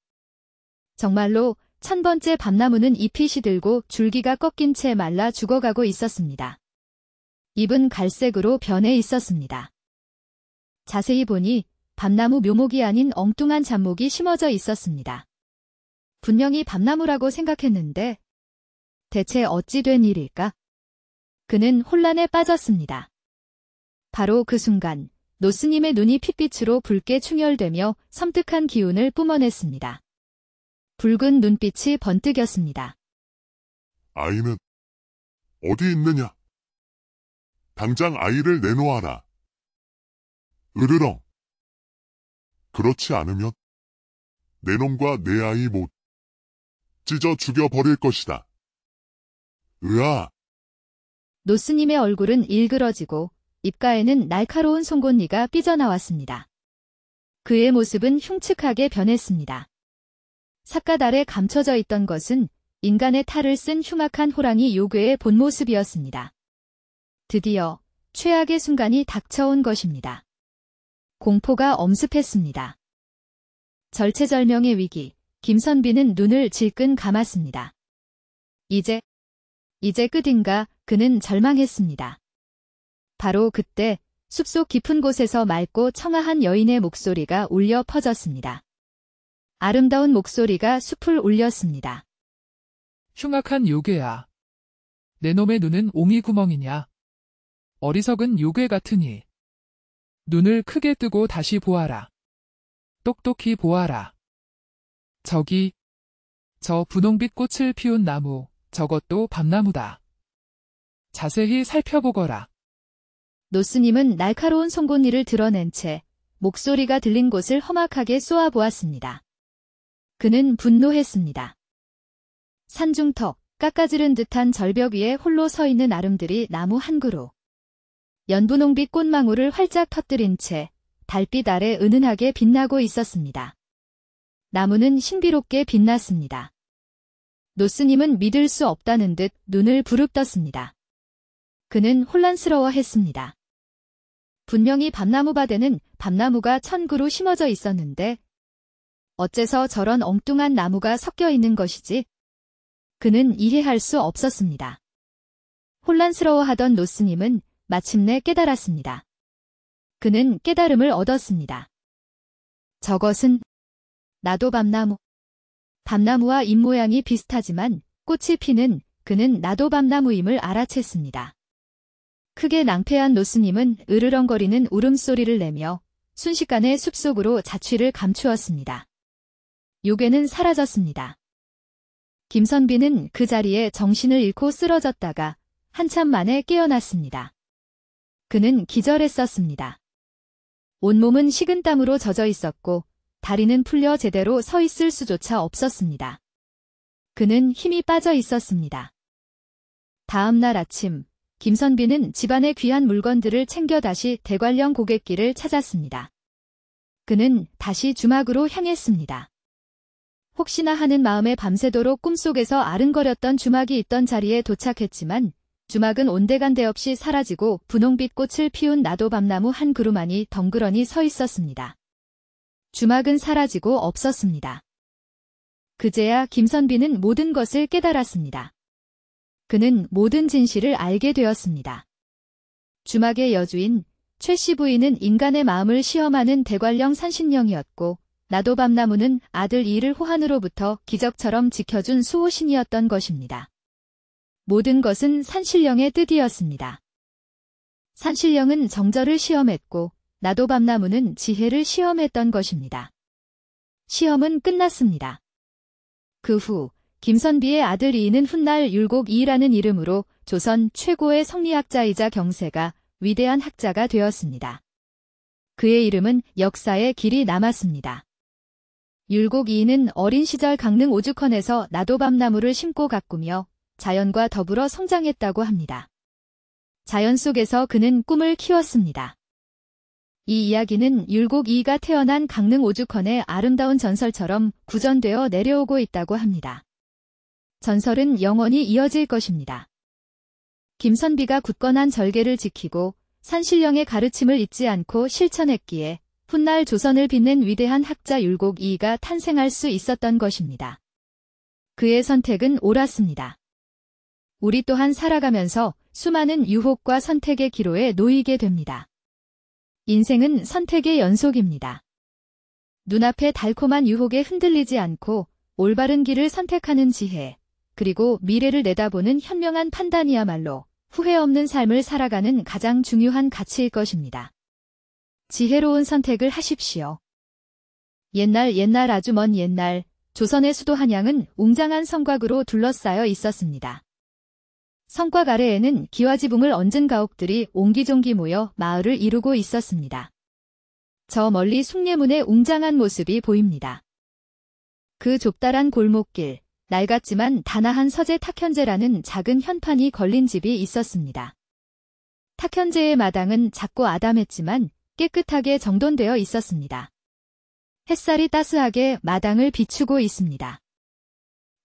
정말로 1000번째 밤나무는 잎이 시들고 줄기가 꺾인 채 말라 죽어가고 있었습니다. 잎은 갈색으로 변해 있었습니다. 자세히 보니 밤나무 묘목이 아닌 엉뚱한 잡목이 심어져 있었습니다. 분명히 밤나무라고 생각했는데 대체 어찌 된 일일까? 그는 혼란에 빠졌습니다. 바로 그 순간 노스님의 눈이 핏빛으로 붉게 충혈되며 섬뜩한 기운을 뿜어냈습니다. 붉은 눈빛이 번뜩였습니다. 아이는 어디 있느냐? 당장 아이를 내놓아라. 으르렁. 그렇지 않으면 내 놈과 내 아이 못 찢어 죽여버릴 것이다. 으아! 노스님의 얼굴은 일그러지고 입가에는 날카로운 송곳니가 삐져나왔습니다. 그의 모습은 흉측하게 변했습니다. 삿갓 아래 감춰져 있던 것은 인간의 탈을 쓴 흉악한 호랑이 요괴의 본 모습이었습니다. 드디어 최악의 순간이 닥쳐온 것입니다. 공포가 엄습했습니다. 절체절명의 위기, 김선비는 눈을 질끈 감았습니다. 이제 끝인가 그는 절망했습니다. 바로 그때 숲속 깊은 곳에서 맑고 청아한 여인의 목소리가 울려 퍼졌습니다. 아름다운 목소리가 숲을 울렸습니다. 흉악한 요괴야. 내 놈의 눈은 옹이 구멍이냐. 어리석은 요괴 같으니. 눈을 크게 뜨고 다시 보아라. 똑똑히 보아라. 저 분홍빛 꽃을 피운 나무, 저것도 밤나무다. 자세히 살펴보거라. 노스님은 날카로운 송곳니를 드러낸 채 목소리가 들린 곳을 험악하게 쏘아보았습니다. 그는 분노했습니다. 산중턱, 깎아지른 듯한 절벽 위에 홀로 서 있는 아름들이 나무 한 그루. 연분홍빛 꽃망울을 활짝 터뜨린 채 달빛 아래 은은하게 빛나고 있었습니다. 나무는 신비롭게 빛났습니다. 노스님은 믿을 수 없다는 듯 눈을 부릅떴습니다. 그는 혼란스러워했습니다. 분명히 밤나무밭에는 밤나무가 1000그루 심어져 있었는데 어째서 저런 엉뚱한 나무가 섞여 있는 것이지? 그는 이해할 수 없었습니다. 혼란스러워하던 노스님은 마침내 깨달았습니다. 그는 깨달음을 얻었습니다. 저것은 나도 밤나무. 밤나무와 잎모양이 비슷하지만 꽃이 피는 그는 나도 밤나무임을 알아챘습니다. 크게 낭패한 노스님은 으르렁거리는 울음소리를 내며 순식간에 숲속으로 자취를 감추었습니다. 요괴는 사라졌습니다. 김선비는 그 자리에 정신을 잃고 쓰러졌다가 한참 만에 깨어났습니다. 그는 기절했었습니다. 온몸은 식은땀으로 젖어 있었고 다리는 풀려 제대로 서 있을 수조차 없었습니다. 그는 힘이 빠져 있었습니다. 다음 날 아침, 김선비는 집안의 귀한 물건들을 챙겨 다시 대관령 고갯길을 찾았습니다. 그는 다시 주막으로 향했습니다. 혹시나 하는 마음에 밤새도록 꿈속에서 아른거렸던 주막이 있던 자리에 도착했지만 주막은 온데간데 없이 사라지고 분홍빛 꽃을 피운 나도 밤나무 한 그루만이 덩그러니 서 있었습니다. 주막은 사라지고 없었습니다. 그제야 김선비는 모든 것을 깨달았습니다. 그는 모든 진실을 알게 되었습니다. 주막의 여주인 최씨 부인은 인간의 마음을 시험하는 대관령 산신령이었고 나도 밤나무는 아들 이를 호한으로부터 기적처럼 지켜준 수호신이었던 것입니다. 모든 것은 산신령의 뜻이었습니다. 산신령은 정절을 시험했고 나도 밤나무는 지혜를 시험했던 것입니다. 시험은 끝났습니다. 그 후 김선비의 아들 이인은 훗날 율곡 이이라는 이름으로 조선 최고의 성리학자이자 경세가 위대한 학자가 되었습니다. 그의 이름은 역사에 길이 남았습니다. 율곡 2는 어린 시절 강릉 오죽헌에서 나도밤나무를 심고 가꾸며 자연과 더불어 성장했다고 합니다. 자연 속에서 그는 꿈을 키웠습니다. 이 이야기는 율곡 2가 태어난 강릉 오죽헌의 아름다운 전설처럼 구전되어 내려오고 있다고 합니다. 전설은 영원히 이어질 것입니다. 김선비가 굳건한 절개를 지키고 산신령의 가르침을 잊지 않고 실천했기에 훗날 조선을 빛낸 위대한 학자 율곡 2가 탄생할 수 있었던 것입니다. 그의 선택은 옳았습니다. 우리 또한 살아가면서 수많은 유혹과 선택의 기로에 놓이게 됩니다. 인생은 선택의 연속입니다. 눈앞의 달콤한 유혹에 흔들리지 않고 올바른 길을 선택하는 지혜, 그리고 미래를 내다보는 현명한 판단이야말로 후회 없는 삶을 살아가는 가장 중요한 가치일 것입니다. 지혜로운 선택을 하십시오. 옛날 아주 먼 옛날 조선의 수도 한양은 웅장한 성곽으로 둘러싸여 있었습니다. 성곽 아래에는 기와지붕을 얹은 가옥들이 옹기종기 모여 마을을 이루고 있었습니다. 저 멀리 숭례문의 웅장한 모습이 보입니다. 그 좁다란 골목길, 낡았지만 단아한 서재 탁현재라는 작은 현판이 걸린 집이 있었습니다. 탁현재의 마당은 작고 아담했지만 깨끗하게 정돈되어 있었습니다. 햇살이 따스하게 마당을 비추고 있습니다.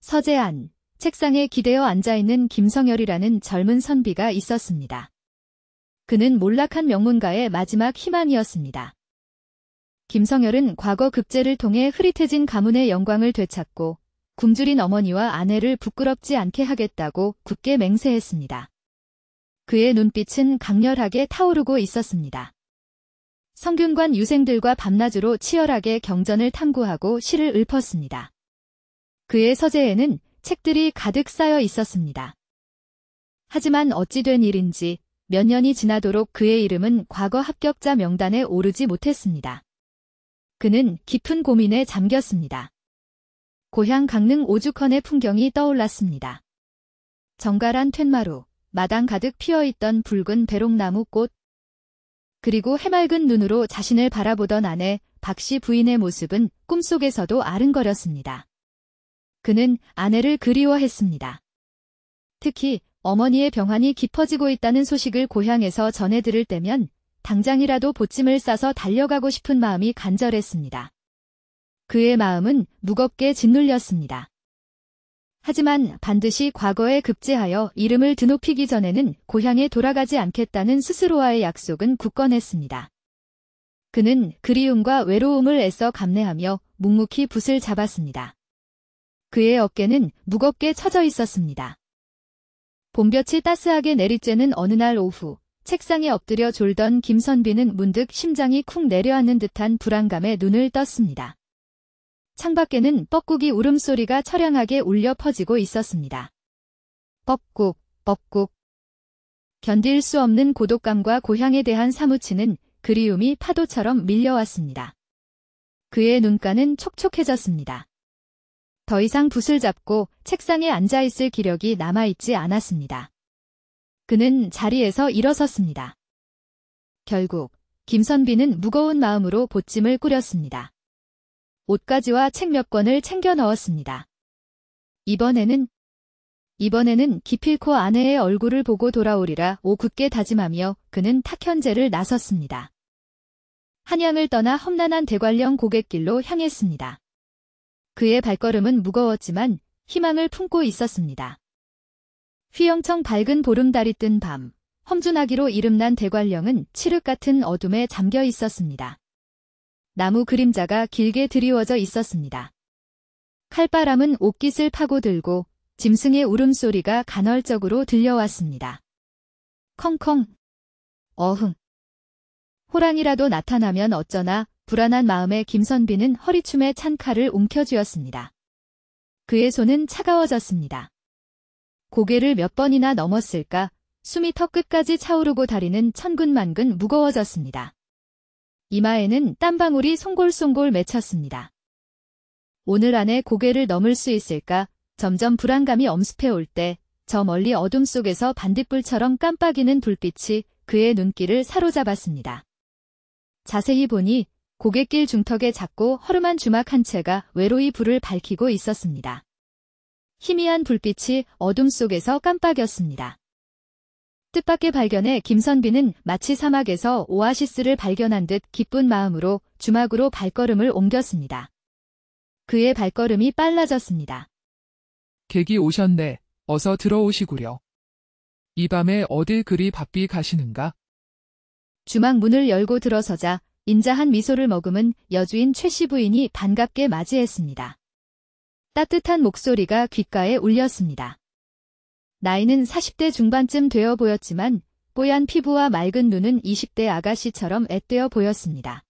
서재 안, 책상에 기대어 앉아있는 김성열이라는 젊은 선비가 있었습니다. 그는 몰락한 명문가의 마지막 희망이었습니다. 김성열은 과거 급제를 통해 흐릿해진 가문의 영광을 되찾고 굶주린 어머니와 아내를 부끄럽지 않게 하겠다고 굳게 맹세했습니다. 그의 눈빛은 강렬하게 타오르고 있었습니다. 성균관 유생들과 밤낮으로 치열하게 경전을 탐구하고 시를 읊었습니다. 그의 서재에는 책들이 가득 쌓여 있었습니다. 하지만 어찌 된 일인지 몇 년이 지나도록 그의 이름은 과거 합격자 명단에 오르지 못했습니다. 그는 깊은 고민에 잠겼습니다. 고향 강릉 오죽헌의 풍경이 떠올랐습니다. 정갈한 툇마루, 마당 가득 피어있던 붉은 배롱나무 꽃, 그리고 해맑은 눈으로 자신을 바라보던 아내 박씨 부인의 모습은 꿈속에서도 아른거렸습니다. 그는 아내를 그리워했습니다. 특히 어머니의 병환이 깊어지고 있다는 소식을 고향에서 전해 들을 때면 당장이라도 보찜을 싸서 달려가고 싶은 마음이 간절했습니다. 그의 마음은 무겁게 짓눌렸습니다. 하지만 반드시 과거에 급제하여 이름을 드높이기 전에는 고향에 돌아가지 않겠다는 스스로와의 약속은 굳건했습니다. 그는 그리움과 외로움을 애써 감내하며 묵묵히 붓을 잡았습니다. 그의 어깨는 무겁게 처져 있었습니다. 봄볕이 따스하게 내리쬐는 어느 날 오후, 책상에 엎드려 졸던 김선비는 문득 심장이 쿵 내려앉는 듯한 불안감에 눈을 떴습니다. 창밖에는 뻐꾸기 울음소리가 처량하게 울려 퍼지고 있었습니다. 뻐꾹, 뻐꾹. 견딜 수 없는 고독감과 고향에 대한 사무치는 그리움이 파도처럼 밀려왔습니다. 그의 눈가는 촉촉해졌습니다. 더 이상 붓을 잡고 책상에 앉아있을 기력이 남아있지 않았습니다. 그는 자리에서 일어섰습니다. 결국 김선비는 무거운 마음으로 보찜을 꾸렸습니다. 옷가지와 책 몇 권을 챙겨 넣었습니다. 이번에는 기필코 아내의 얼굴을 보고 돌아오리라 굳게 다짐하며 그는 탁현재를 나섰습니다. 한양을 떠나 험난한 대관령 고갯길로 향했습니다. 그의 발걸음은 무거웠지만 희망을 품고 있었습니다. 휘영청 밝은 보름달이 뜬 밤, 험준하기로 이름난 대관령은 칠흑 같은 어둠에 잠겨 있었습니다. 나무 그림자가 길게 드리워져 있었습니다. 칼바람은 옷깃을 파고들고 짐승의 울음소리가 간헐적으로 들려왔습니다. 컹컹, 어흥. 호랑이라도 나타나면 어쩌나 불안한 마음에 김선비는 허리춤에 찬 칼을 움켜쥐었습니다. 그의 손은 차가워졌습니다. 고개를 몇 번이나 넘었을까 숨이 턱 끝까지 차오르고 다리는 천근만근 무거워졌습니다. 이마에는 땀방울이 송골송골 맺혔습니다. 오늘 안에 고개를 넘을 수 있을까 점점 불안감이 엄습해 올 때 저 멀리 어둠 속에서 반딧불처럼 깜빡이는 불빛이 그의 눈길을 사로잡았습니다. 자세히 보니 고갯길 중턱에 작고 허름한 주막 한 채가 외로이 불을 밝히고 있었습니다. 희미한 불빛이 어둠 속에서 깜빡였습니다. 뜻밖의 발견에 김선비는 마치 사막에서 오아시스를 발견한 듯 기쁜 마음으로 주막으로 발걸음을 옮겼습니다. 그의 발걸음이 빨라졌습니다. 객이 오셨네. 어서 들어오시구려. 이 밤에 어딜 그리 바삐 가시는가? 주막 문을 열고 들어서자 인자한 미소를 머금은 여주인 최씨 부인이 반갑게 맞이했습니다. 따뜻한 목소리가 귓가에 울렸습니다. 나이는 40대 중반쯤 되어 보였지만 뽀얀 피부와 맑은 눈은 20대 아가씨처럼 앳되어 보였습니다.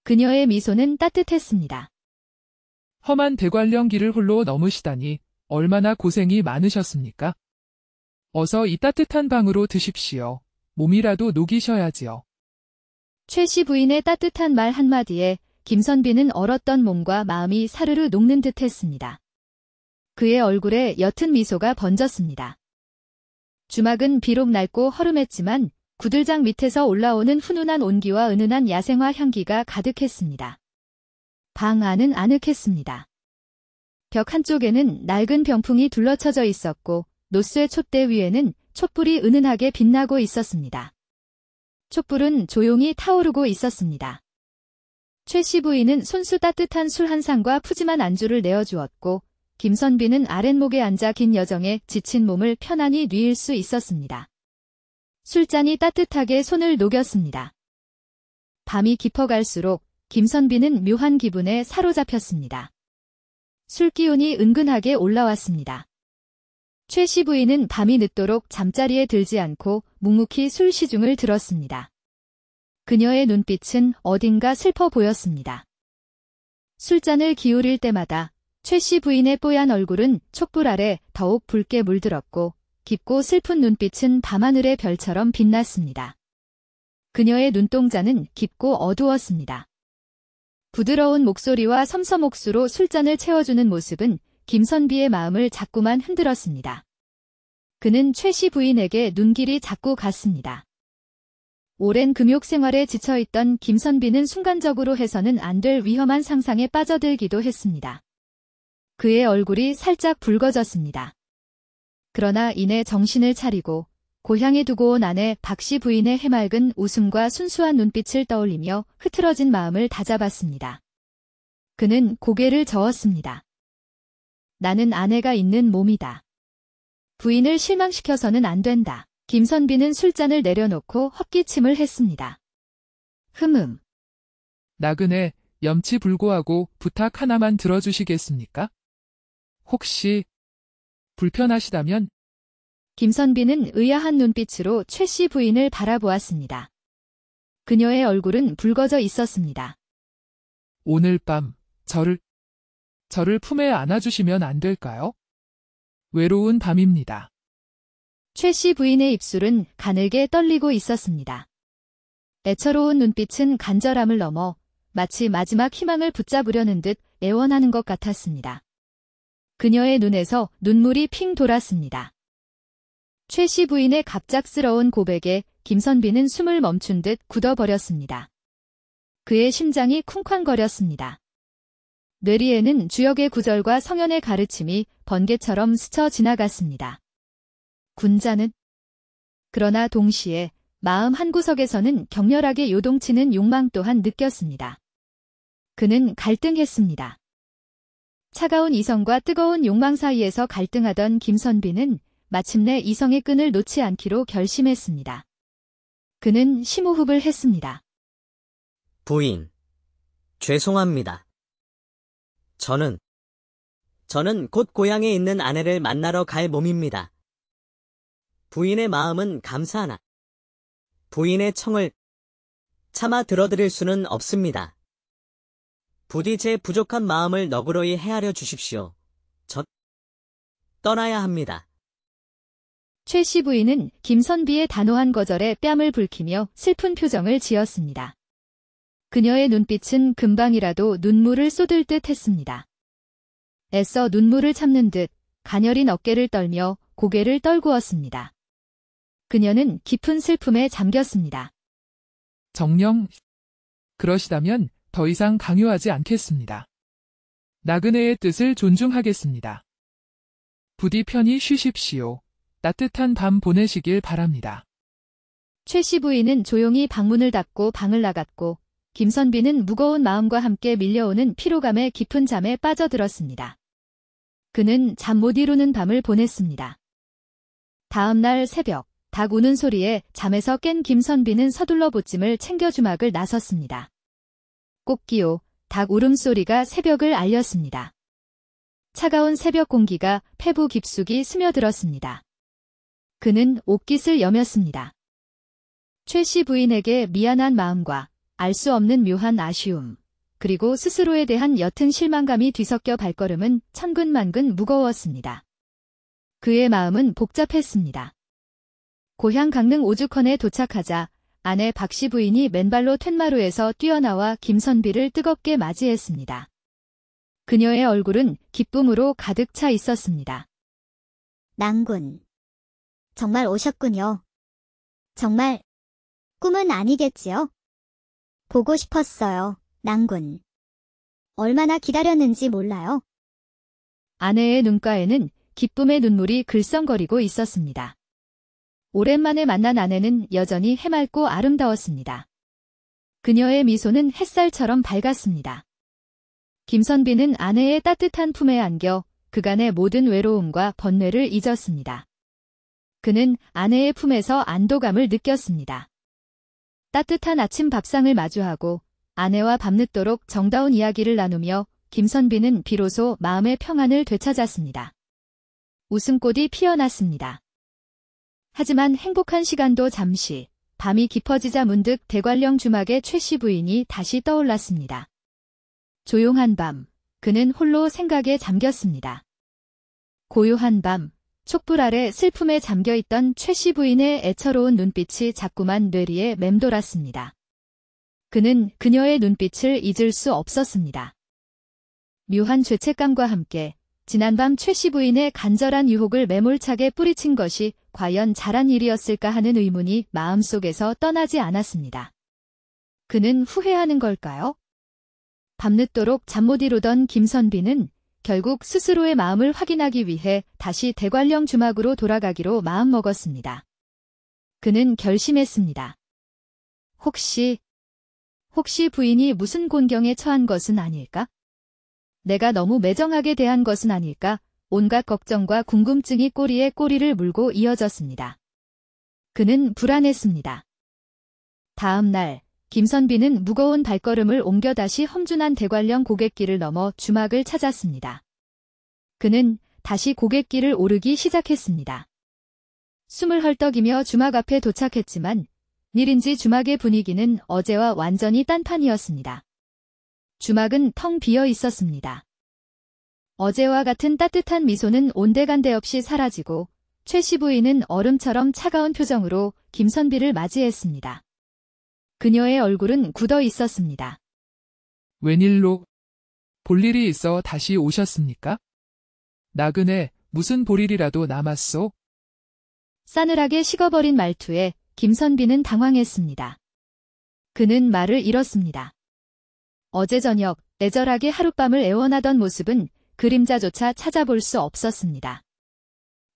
그녀의 미소는 따뜻했습니다. 험한 대관령 길을 홀로 넘으시다니 얼마나 고생이 많으셨습니까? 어서 이 따뜻한 방으로 드십시오. 몸이라도 녹이셔야지요. 최씨 부인의 따뜻한 말 한마디에 김선비는 얼었던 몸과 마음이 사르르 녹는 듯했습니다. 그의 얼굴에 옅은 미소가 번졌습니다. 주막은 비록 낡고 허름했지만 구들장 밑에서 올라오는 훈훈한 온기와 은은한 야생화 향기가 가득했습니다. 방 안은 아늑했습니다. 벽 한쪽에는 낡은 병풍이 둘러쳐져 있었고 노쇠 촛대 위에는 촛불이 은은하게 빛나고 있었습니다. 촛불은 조용히 타오르고 있었습니다. 최씨 부인은 손수 따뜻한 술 한 상과 푸짐한 안주를 내어주었고 김선비는 아랫목에 앉아 긴 여정에 지친 몸을 편안히 누일 수 있었습니다. 술잔이 따뜻하게 손을 녹였습니다. 밤이 깊어갈수록 김선비는 묘한 기분에 사로잡혔습니다. 술기운이 은근하게 올라왔습니다. 최씨 부인은 밤이 늦도록 잠자리에 들지 않고 묵묵히 술 시중을 들었습니다. 그녀의 눈빛은 어딘가 슬퍼 보였습니다. 술잔을 기울일 때마다 최씨 부인의 뽀얀 얼굴은 촛불 아래 더욱 붉게 물들었고 깊고 슬픈 눈빛은 밤하늘의 별처럼 빛났습니다. 그녀의 눈동자는 깊고 어두웠습니다. 부드러운 목소리와 섬섬옥수로 술잔을 채워주는 모습은 김선비의 마음을 자꾸만 흔들었습니다. 그는 최씨 부인에게 눈길이 자꾸 갔습니다. 오랜 금욕 생활에 지쳐있던 김선비는 순간적으로 해서는 안 될 위험한 상상에 빠져들기도 했습니다. 그의 얼굴이 살짝 붉어졌습니다. 그러나 이내 정신을 차리고 고향에 두고 온 아내 박씨 부인의 해맑은 웃음과 순수한 눈빛을 떠올리며 흐트러진 마음을 다잡았습니다. 그는 고개를 저었습니다. 나는 아내가 있는 몸이다. 부인을 실망시켜서는 안 된다. 김선비는 술잔을 내려놓고 헛기침을 했습니다. 나그네 염치불고하고 부탁 하나만 들어주시겠습니까? 혹시 불편하시다면 김선비는 의아한 눈빛으로 최씨 부인을 바라보았습니다. 그녀의 얼굴은 붉어져 있었습니다. 오늘 밤 저를 품에 안아주시면 안 될까요? 외로운 밤입니다. 최씨 부인의 입술은 가늘게 떨리고 있었습니다. 애처로운 눈빛은 간절함을 넘어 마치 마지막 희망을 붙잡으려는 듯 애원하는 것 같았습니다. 그녀의 눈에서 눈물이 핑 돌았습니다. 최씨 부인의 갑작스러운 고백에 김선비는 숨을 멈춘 듯 굳어버렸습니다. 그의 심장이 쿵쾅거렸습니다. 뇌리에는 주역의 구절과 성현의 가르침이 번개처럼 스쳐 지나갔습니다. 군자는 그러나 동시에 마음 한구석에서는 격렬하게 요동치는 욕망 또한 느꼈습니다. 그는 갈등했습니다. 차가운 이성과 뜨거운 욕망 사이에서 갈등하던 김선비는 마침내 이성의 끈을 놓지 않기로 결심했습니다. 그는 심호흡을 했습니다. 부인, 죄송합니다. 저는 곧 고향에 있는 아내를 만나러 갈 몸입니다. 부인의 마음은 감사하나 부인의 청을 차마 들어드릴 수는 없습니다. 부디 제 부족한 마음을 너그러이 헤아려 주십시오. 저 떠나야 합니다. 최씨 부인은 김선비의 단호한 거절에 뺨을 붉히며 슬픈 표정을 지었습니다. 그녀의 눈빛은 금방이라도 눈물을 쏟을 듯 했습니다. 애써 눈물을 참는 듯 가녀린 어깨를 떨며 고개를 떨구었습니다. 그녀는 깊은 슬픔에 잠겼습니다. 정녕 그러시다면 더 이상 강요하지 않겠습니다. 나그네의 뜻을 존중하겠습니다. 부디 편히 쉬십시오. 따뜻한 밤 보내시길 바랍니다. 최 씨 부인은 조용히 방문을 닫고 방을 나갔고 김선비는 무거운 마음과 함께 밀려오는 피로감에 깊은 잠에 빠져들었습니다. 그는 잠 못 이루는 밤을 보냈습니다. 다음 날 새벽, 닭 우는 소리에 잠에서 깬 김선비는 서둘러 보찜을 챙겨 주막을 나섰습니다. 꽃기호, 닭 울음소리가 새벽을 알렸습니다. 차가운 새벽 공기가 폐부 깊숙이 스며들었습니다. 그는 옷깃을 여몄습니다. 최 씨 부인에게 미안한 마음과 알 수 없는 묘한 아쉬움, 그리고 스스로에 대한 옅은 실망감이 뒤섞여 발걸음은 천근만근 무거웠습니다. 그의 마음은 복잡했습니다. 고향 강릉 오죽헌에 도착하자 아내 박 씨 부인이 맨발로 툇마루에서 뛰어나와 김선비를 뜨겁게 맞이했습니다. 그녀의 얼굴은 기쁨으로 가득 차 있었습니다. 낭군. 정말 오셨군요. 정말 꿈은 아니겠지요? 보고 싶었어요, 낭군. 얼마나 기다렸는지 몰라요. 아내의 눈가에는 기쁨의 눈물이 글썽거리고 있었습니다. 오랜만에 만난 아내는 여전히 해맑고 아름다웠습니다. 그녀의 미소는 햇살처럼 밝았습니다. 김선비는 아내의 따뜻한 품에 안겨 그간의 모든 외로움과 번뇌를 잊었습니다. 그는 아내의 품에서 안도감을 느꼈습니다. 따뜻한 아침 밥상을 마주하고 아내와 밤늦도록 정다운 이야기를 나누며 김선비는 비로소 마음의 평안을 되찾았습니다. 웃음꽃이 피어났습니다. 하지만 행복한 시간도 잠시, 밤이 깊어지자 문득 대관령 주막의 최 씨 부인이 다시 떠올랐습니다. 조용한 밤, 그는 홀로 생각에 잠겼습니다. 고요한 밤, 촛불 아래 슬픔에 잠겨있던 최 씨 부인의 애처로운 눈빛이 자꾸만 뇌리에 맴돌았습니다. 그는 그녀의 눈빛을 잊을 수 없었습니다. 묘한 죄책감과 함께 지난밤 최 씨 부인의 간절한 유혹을 매몰차게 뿌리친 것이 과연 잘한 일이었을까 하는 의문이 마음속에서 떠나지 않았습니다. 그는 후회하는 걸까요? 밤늦도록 잠 못 이루던 김선비는 결국 스스로의 마음을 확인하기 위해 다시 대관령 주막으로 돌아가기로 마음먹었습니다. 그는 결심했습니다. 혹시 부인이 무슨 곤경에 처한 것은 아닐까? 내가 너무 매정하게 대한 것은 아닐까? 온갖 걱정과 궁금증이 꼬리에 꼬리를 물고 이어졌습니다. 그는 불안했습니다. 다음 날, 김선비는 무거운 발걸음을 옮겨 다시 험준한 대관령 고갯길을 넘어 주막을 찾았습니다. 그는 다시 고갯길을 오르기 시작했습니다. 숨을 헐떡이며 주막 앞에 도착했지만 일인지 주막의 분위기는 어제와 완전히 딴판이었습니다. 주막은 텅 비어 있었습니다. 어제와 같은 따뜻한 미소는 온데간데 없이 사라지고 최 씨 부인은 얼음처럼 차가운 표정으로 김선비를 맞이했습니다. 그녀의 얼굴은 굳어 있었습니다. 웬일로 볼일이 있어 다시 오셨습니까? 나그네 무슨 볼일이라도 남았소? 싸늘하게 식어버린 말투에 김선비는 당황했습니다. 그는 말을 잃었습니다. 어제 저녁 애절하게 하룻밤을 애원하던 모습은 그림자조차 찾아볼 수 없었습니다.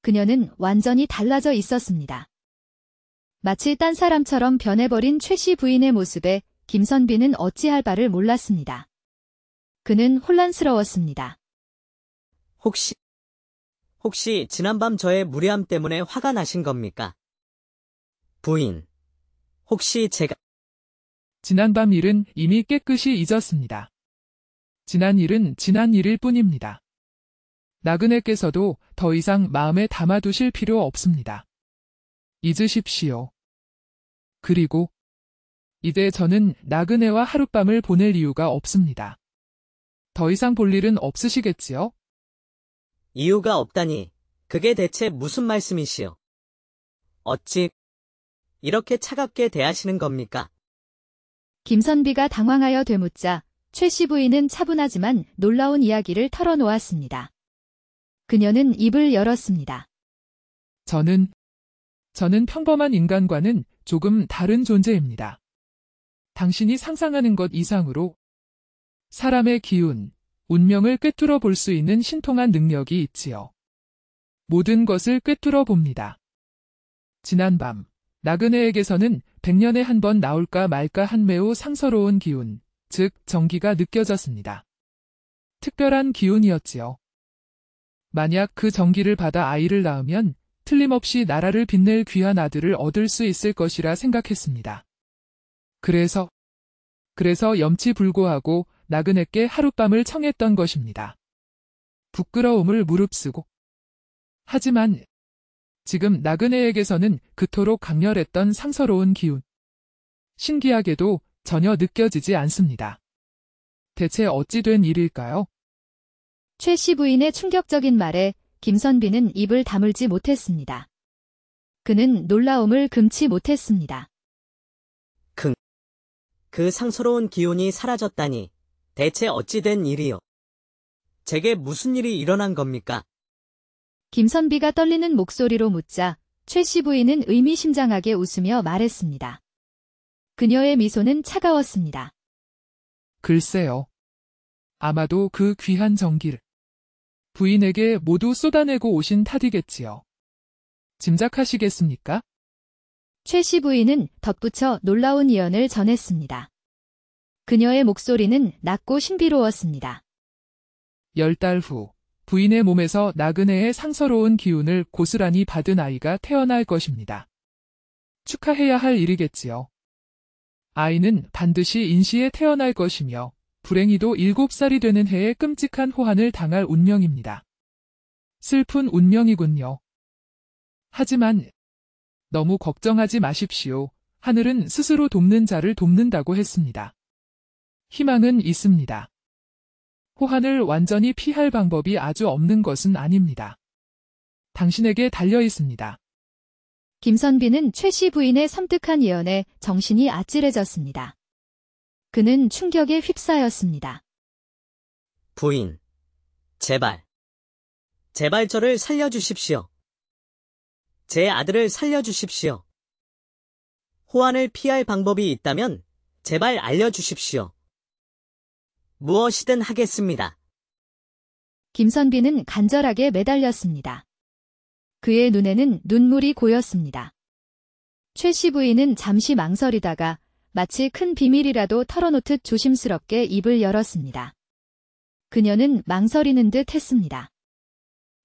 그녀는 완전히 달라져 있었습니다. 마치 딴 사람처럼 변해버린 최 씨 부인의 모습에 김선비는 어찌할 바를 몰랐습니다. 그는 혼란스러웠습니다. 혹시 지난밤 저의 무례함 때문에 화가 나신 겁니까? 부인, 혹시 제가 지난밤 일은 이미 깨끗이 잊었습니다. 지난 일은 지난 일일 뿐입니다. 나그네께서도 더 이상 마음에 담아두실 필요 없습니다. 잊으십시오. 그리고 이제 저는 나그네와 하룻밤을 보낼 이유가 없습니다. 더 이상 볼 일은 없으시겠지요? 이유가 없다니, 그게 대체 무슨 말씀이시오? 어찌 이렇게 차갑게 대하시는 겁니까? 김선비가 당황하여 되묻자 최 씨 부인은 차분하지만 놀라운 이야기를 털어놓았습니다. 그녀는 입을 열었습니다. 저는 평범한 인간과는 조금 다른 존재입니다. 당신이 상상하는 것 이상으로 사람의 기운, 운명을 꿰뚫어 볼 수 있는 신통한 능력이 있지요. 모든 것을 꿰뚫어 봅니다. 지난밤, 나그네에게서는 100년에 한 번 나올까 말까 한 매우 상서로운 기운, 즉 정기가 느껴졌습니다. 특별한 기운이었지요. 만약 그 정기를 받아 아이를 낳으면 틀림없이 나라를 빛낼 귀한 아들을 얻을 수 있을 것이라 생각했습니다. 그래서 염치불고하고 나그네께 하룻밤을 청했던 것입니다. 부끄러움을 무릅쓰고. 하지만 지금 나그네에게서는 그토록 강렬했던 상서로운 기운, 신기하게도 전혀 느껴지지 않습니다. 대체 어찌 된 일일까요? 최 씨 부인의 충격적인 말에 김선비는 입을 다물지 못했습니다. 그는 놀라움을 금치 못했습니다. 그 상서로운 기운이 사라졌다니 대체 어찌 된 일이요? 제게 무슨 일이 일어난 겁니까? 김선비가 떨리는 목소리로 묻자 최 씨 부인은 의미심장하게 웃으며 말했습니다. 그녀의 미소는 차가웠습니다. 글쎄요. 아마도 그 귀한 정기를 부인에게 모두 쏟아내고 오신 탓이겠지요. 짐작하시겠습니까? 최 씨 부인은 덧붙여 놀라운 예언을 전했습니다. 그녀의 목소리는 낮고 신비로웠습니다. 10달 후 부인의 몸에서 나그네의 상서로운 기운을 고스란히 받은 아이가 태어날 것입니다. 축하해야 할 일이겠지요. 아이는 반드시 인시에 태어날 것이며 불행히도 7살이 되는 해에 끔찍한 호환을 당할 운명입니다. 슬픈 운명이군요. 하지만 너무 걱정하지 마십시오. 하늘은 스스로 돕는 자를 돕는다고 했습니다. 희망은 있습니다. 호환을 완전히 피할 방법이 아주 없는 것은 아닙니다. 당신에게 달려 있습니다. 김선비는 최 씨 부인의 섬뜩한 예언에 정신이 아찔해졌습니다. 그는 충격에 휩싸였습니다. 부인, 제발 저를 살려주십시오. 제 아들을 살려주십시오. 호환을 피할 방법이 있다면 제발 알려주십시오. 무엇이든 하겠습니다. 김선비는 간절하게 매달렸습니다. 그의 눈에는 눈물이 고였습니다. 최 씨 부인은 잠시 망설이다가 마치 큰 비밀이라도 털어놓듯 조심스럽게 입을 열었습니다. 그녀는 망설이는 듯 했습니다.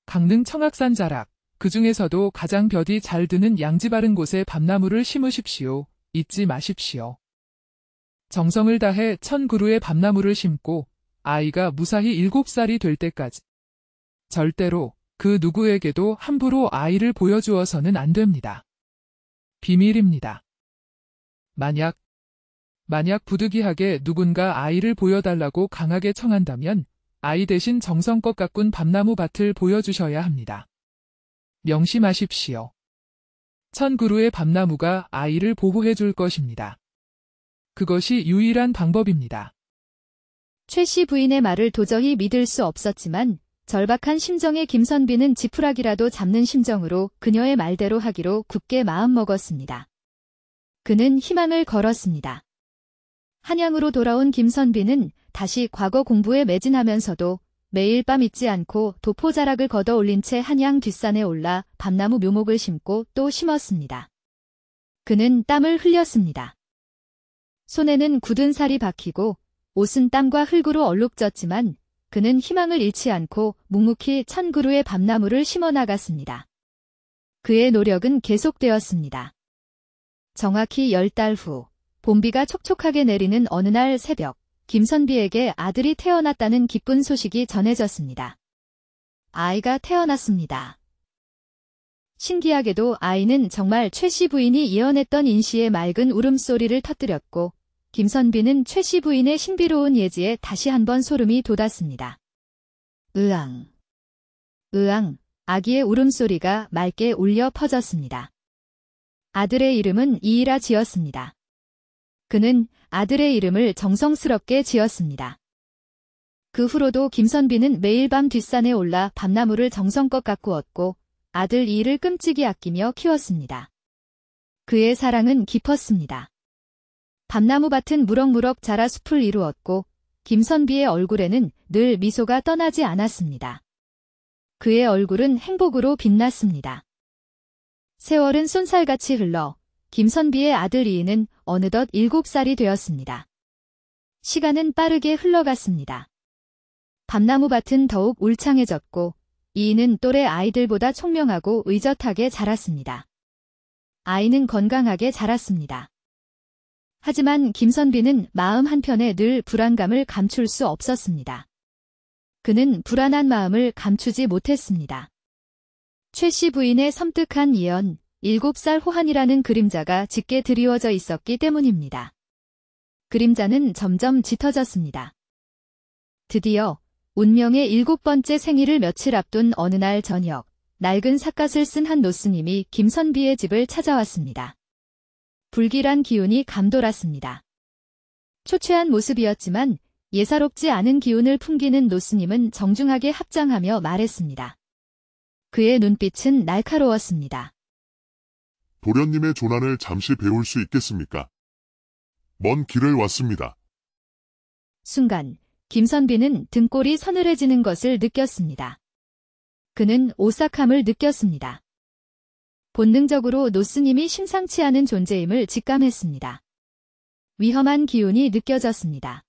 강릉 청악산 자락, 그 중에서도 가장 볕이 잘 드는 양지 바른 곳에 밤나무를 심으십시오. 잊지 마십시오. 정성을 다해 1000그루의 밤나무를 심고 아이가 무사히 7살이 될 때까지 절대로 그 누구에게도 함부로 아이를 보여주어서는 안 됩니다. 비밀입니다. 만약 부득이하게 누군가 아이를 보여달라고 강하게 청한다면 아이 대신 정성껏 가꾼 밤나무 밭을 보여주셔야 합니다. 명심하십시오. 1000그루의 밤나무가 아이를 보호해 줄 것입니다. 그것이 유일한 방법입니다. 최 씨 부인의 말을 도저히 믿을 수 없었지만 절박한 심정의 김선비는 지푸라기라도 잡는 심정으로 그녀의 말대로 하기로 굳게 마음먹었습니다. 그는 희망을 걸었습니다. 한양으로 돌아온 김선비는 다시 과거 공부에 매진하면서도 매일 밤 잊지 않고 도포자락을 걷어 올린 채 한양 뒷산에 올라 밤나무 묘목을 심고 또 심었습니다. 그는 땀을 흘렸습니다. 손에는 굳은 살이 박히고 옷은 땀과 흙으로 얼룩졌지만 그는 희망을 잃지 않고 묵묵히 1000그루의 밤나무를 심어 나갔습니다. 그의 노력은 계속되었습니다. 정확히 10달 후 봄비가 촉촉하게 내리는 어느 날 새벽 김선비에게 아들이 태어났다는 기쁜 소식이 전해졌습니다. 아이가 태어났습니다. 신기하게도 아이는 정말 최 씨 부인이 예언했던 인시의 맑은 울음소리를 터뜨렸고 김선비는 최 씨 부인의 신비로운 예지에 다시 한번 소름이 돋았습니다. 으앙. 으앙. 아기의 울음소리가 맑게 울려 퍼졌습니다. 아들의 이름은 이이라 지었습니다. 그는 아들의 이름을 정성스럽게 지었습니다. 그 후로도 김선비는 매일 밤 뒷산에 올라 밤나무를 정성껏 가꾸었고 아들 이이를 끔찍이 아끼며 키웠습니다. 그의 사랑은 깊었습니다. 밤나무밭은 무럭무럭 자라 숲을 이루었고 김선비의 얼굴에는 늘 미소가 떠나지 않았습니다. 그의 얼굴은 행복으로 빛났습니다. 세월은 쏜살같이 흘러 김선비의 아들 이인은 어느덧 7살이 되었습니다. 시간은 빠르게 흘러갔습니다. 밤나무밭은 더욱 울창해졌고 이인은 또래 아이들보다 총명하고 의젓하게 자랐습니다. 아이는 건강하게 자랐습니다. 하지만 김선비는 마음 한편에 늘 불안감을 감출 수 없었습니다. 그는 불안한 마음을 감추지 못했습니다. 최 씨 부인의 섬뜩한 예언, 7살 호환이라는 그림자가 짙게 드리워져 있었기 때문입니다. 그림자는 점점 짙어졌습니다. 드디어 운명의 7번째 생일을 며칠 앞둔 어느 날 저녁, 낡은 삿갓을 쓴 한 노스님이 김선비의 집을 찾아왔습니다. 불길한 기운이 감돌았습니다. 초췌한 모습이었지만 예사롭지 않은 기운을 풍기는 노스님은 정중하게 합장하며 말했습니다. 그의 눈빛은 날카로웠습니다. 도련님의 조난을 잠시 배울 수 있겠습니까? 먼 길을 왔습니다. 순간 김선비는 등골이 서늘해지는 것을 느꼈습니다. 그는 오싹함을 느꼈습니다. 본능적으로 노스님이 심상치 않은 존재임을 직감했습니다. 위험한 기운이 느껴졌습니다.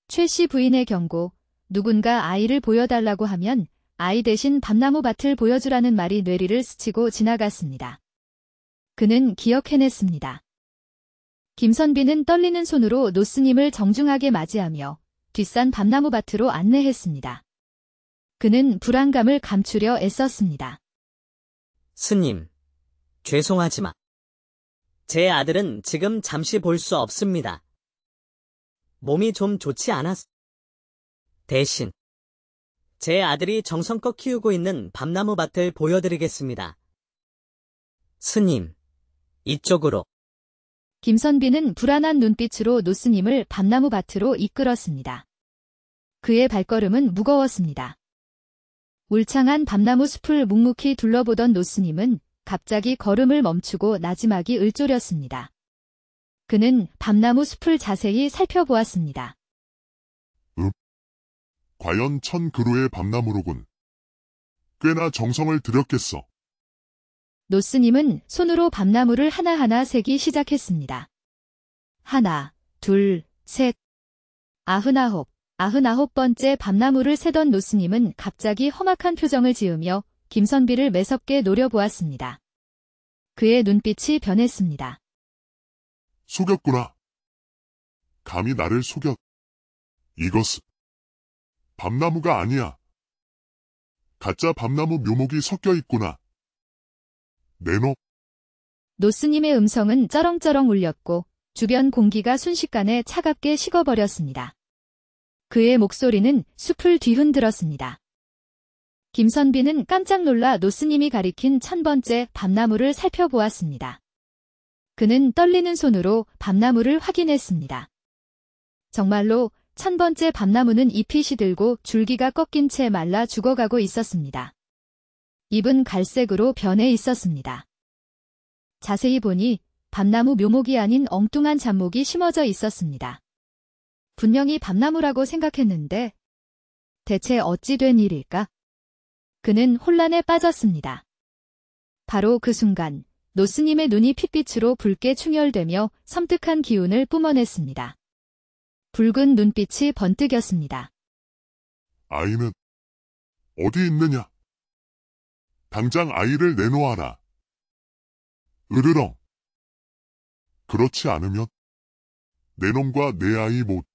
최 씨 부인의 경고, 누군가 아이를 보여달라고 하면 아이 대신 밤나무 밭을 보여주라는 말이 뇌리를 스치고 지나갔습니다. 그는 기억해냈습니다. 김선비는 떨리는 손으로 노스님을 정중하게 맞이하며 뒷산 밤나무 밭으로 안내했습니다. 그는 불안감을 감추려 애썼습니다. 스님, 죄송하지만 제 아들은 지금 잠시 볼 수 없습니다. 몸이 좀 좋지 않아서. 대신 제 아들이 정성껏 키우고 있는 밤나무 밭을 보여드리겠습니다. 스님, 이쪽으로. 김선비는 불안한 눈빛으로 노스님을 밤나무 밭으로 이끌었습니다. 그의 발걸음은 무거웠습니다. 울창한 밤나무 숲을 묵묵히 둘러보던 노스님은 갑자기 걸음을 멈추고 나지막이 을조렸습니다. 그는 밤나무 숲을 자세히 살펴보았습니다. 과연 1000그루의 밤나무로군. 꽤나 정성을 들였겠어. 노스님은 손으로 밤나무를 하나하나 세기 시작했습니다. 하나, 둘, 셋, 99번째 밤나무를 세던 노스님은 갑자기 험악한 표정을 지으며 김선비를 매섭게 노려보았습니다. 그의 눈빛이 변했습니다. 속였구나. 감히 나를 속였. 이것은 밤나무가 아니야. 가짜 밤나무 묘목이 섞여 있구나. 내놈. 노스님의 음성은 쩌렁쩌렁 울렸고 주변 공기가 순식간에 차갑게 식어버렸습니다. 그의 목소리는 숲을 뒤흔들었습니다. 김선비는 깜짝 놀라 노스님이 가리킨 1000번째 밤나무를 살펴보았습니다. 그는 떨리는 손으로 밤나무를 확인했습니다. 정말로 1000번째 밤나무는 잎이 시들고 줄기가 꺾인 채 말라 죽어가고 있었습니다. 잎은 갈색으로 변해 있었습니다. 자세히 보니 밤나무 묘목이 아닌 엉뚱한 잡목이 심어져 있었습니다. 분명히 밤나무라고 생각했는데 대체 어찌 된 일일까? 그는 혼란에 빠졌습니다. 바로 그 순간 노스님의 눈이 핏빛으로 붉게 충혈되며 섬뜩한 기운을 뿜어냈습니다. 붉은 눈빛이 번뜩였습니다. 아이는 어디 있느냐? 당장 아이를 내놓아라. 으르렁. 그렇지 않으면 내 놈과 내 아이 못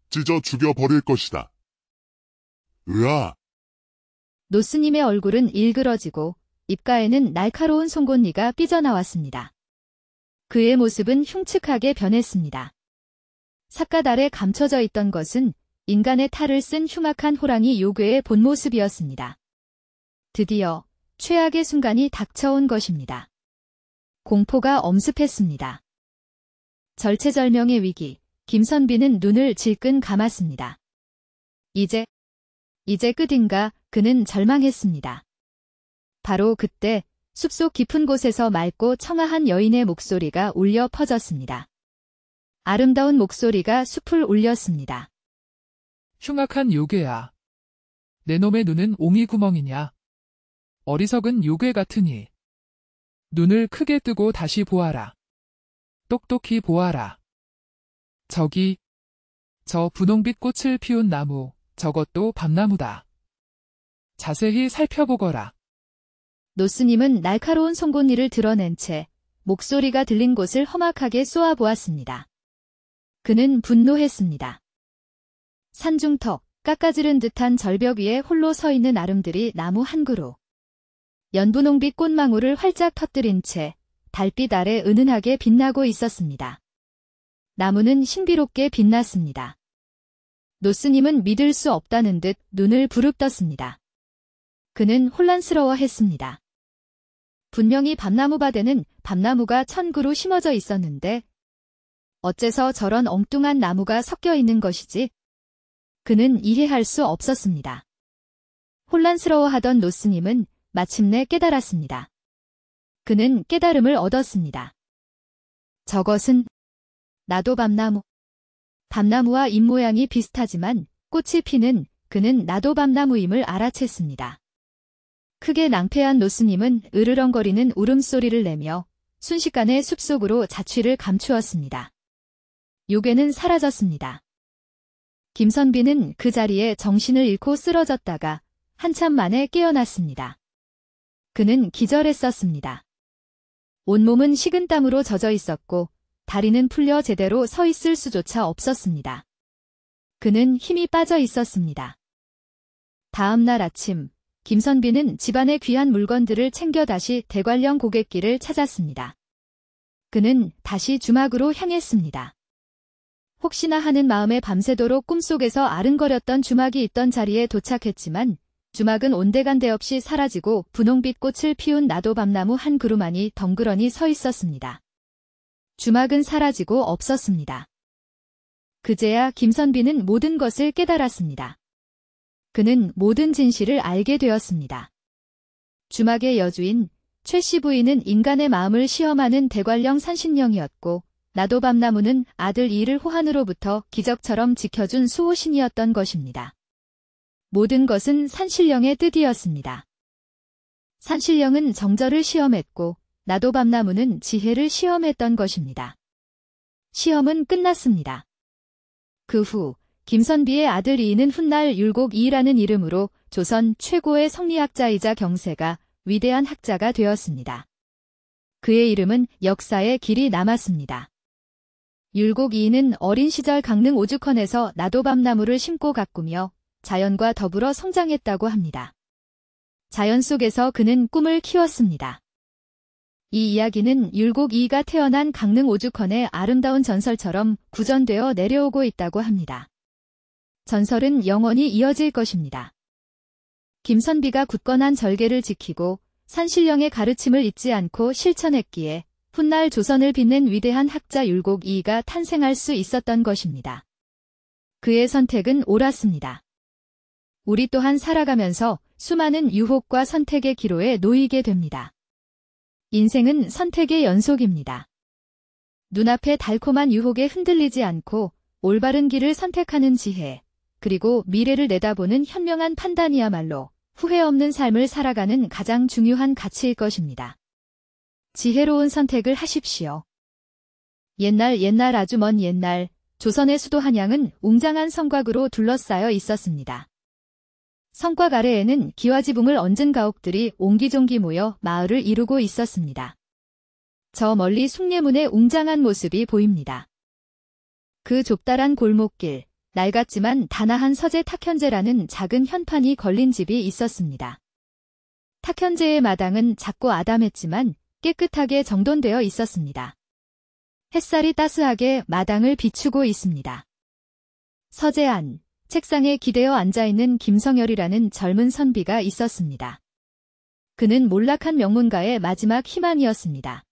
찢어 죽여버릴 것이다. 으아. 노스님의 얼굴은 일그러지고 입가에는 날카로운 송곳니가 삐져나왔습니다. 그의 모습은 흉측하게 변했습니다. 삿갓 아래 감춰져 있던 것은 인간의 탈을 쓴 흉악한 호랑이 요괴의 본 모습이었습니다. 드디어 최악의 순간이 닥쳐온 것입니다. 공포가 엄습했습니다. 절체절명의 위기, 김선비는 눈을 질끈 감았습니다. 이제 끝인가 그는 절망했습니다. 바로 그때 숲속 깊은 곳에서 맑고 청아한 여인의 목소리가 울려 퍼졌습니다. 아름다운 목소리가 숲을 울렸습니다. 흉악한 요괴야. 내 놈의 눈은 옹이구멍이냐. 어리석은 요괴 같으니. 눈을 크게 뜨고 다시 보아라. 똑똑히 보아라. 저기, 저 분홍빛 꽃을 피운 나무, 저것도 밤나무다. 자세히 살펴보거라. 노스님은 날카로운 송곳니를 드러낸 채 목소리가 들린 곳을 험악하게 쏘아보았습니다. 그는 분노했습니다. 산중턱, 깎아지른 듯한 절벽 위에 홀로 서 있는 아름들이 나무 한 그루. 연분홍빛 꽃망울을 활짝 터뜨린 채 달빛 아래 은은하게 빛나고 있었습니다. 나무는 신비롭게 빛났습니다. 노스님은 믿을 수 없다는 듯 눈을 부릅떴습니다. 그는 혼란스러워했습니다. 분명히 밤나무밭에는 밤나무가 1000그루 심어져 있었는데 어째서 저런 엉뚱한 나무가 섞여 있는 것이지? 그는 이해할 수 없었습니다. 혼란스러워하던 노스님은 마침내 깨달았습니다. 그는 깨달음을 얻었습니다. 저것은 나도 밤나무. 밤나무와 잎모양이 비슷하지만 꽃이 피는 그는 나도 밤나무임을 알아챘습니다. 크게 낭패한 노스님은 으르렁거리는 울음소리를 내며 순식간에 숲속으로 자취를 감추었습니다. 요괴는 사라졌습니다. 김선비는 그 자리에 정신을 잃고 쓰러졌다가 한참 만에 깨어났습니다. 그는 기절했었습니다. 온몸은 식은땀으로 젖어 있었고 다리는 풀려 제대로 서 있을 수조차 없었습니다. 그는 힘이 빠져 있었습니다. 다음 날 아침, 김선비는 집안의 귀한 물건들을 챙겨 다시 대관령 고갯길을 찾았습니다. 그는 다시 주막으로 향했습니다. 혹시나 하는 마음에 밤새도록 꿈속에서 아른거렸던 주막이 있던 자리에 도착했지만 주막은 온데간데 없이 사라지고 분홍빛 꽃을 피운 나도 밤나무 한 그루만이 덩그러니 서 있었습니다. 주막은 사라지고 없었습니다. 그제야 김선비는 모든 것을 깨달았습니다. 그는 모든 진실을 알게 되었습니다. 주막의 여주인 최씨 부인은 인간의 마음을 시험하는 대관령 산신령이었고 나도 밤나무는 아들 이를 호한으로부터 기적처럼 지켜준 수호신이었던 것입니다. 모든 것은 산신령의 뜻이었습니다. 산신령은 정절을 시험했고 나도 밤나무는 지혜를 시험했던 것입니다. 시험은 끝났습니다. 그 후 김선비의 아들 이인은 훗날 율곡이라는 이름으로 조선 최고의 성리학자이자 경세가 위대한 학자가 되었습니다. 그의 이름은 역사에 길이 남았습니다. 율곡이인은 어린 시절 강릉 오죽헌에서 나도 밤나무를 심고 가꾸며 자연과 더불어 성장했다고 합니다. 자연 속에서 그는 꿈을 키웠습니다. 이 이야기는 율곡이가 태어난 강릉 오죽헌의 아름다운 전설처럼 구전되어 내려오고 있다고 합니다. 전설은 영원히 이어질 것입니다. 김선비가 굳건한 절개를 지키고 산신령의 가르침을 잊지 않고 실천했기에 훗날 조선을 빛낸 위대한 학자 율곡이가 탄생할 수 있었던 것입니다. 그의 선택은 옳았습니다. 우리 또한 살아가면서 수많은 유혹과 선택의 기로에 놓이게 됩니다. 인생은 선택의 연속입니다. 눈앞의 달콤한 유혹에 흔들리지 않고 올바른 길을 선택하는 지혜, 그리고 미래를 내다보는 현명한 판단이야말로 후회 없는 삶을 살아가는 가장 중요한 가치일 것입니다. 지혜로운 선택을 하십시오. 옛날 아주 먼 옛날 조선의 수도 한양은 웅장한 성곽으로 둘러싸여 있었습니다. 성곽 아래에는 기와지붕을 얹은 가옥들이 옹기종기 모여 마을을 이루고 있었습니다. 저 멀리 숭례문의 웅장한 모습이 보입니다. 그 좁다란 골목길, 낡았지만 단아한 서재 탁현재라는 작은 현판이 걸린 집이 있었습니다. 탁현재의 마당은 작고 아담했지만 깨끗하게 정돈되어 있었습니다. 햇살이 따스하게 마당을 비추고 있습니다. 서재 안, 책상에 기대어 앉아있는 김성열이라는 젊은 선비가 있었습니다. 그는 몰락한 명문가의 마지막 희망이었습니다.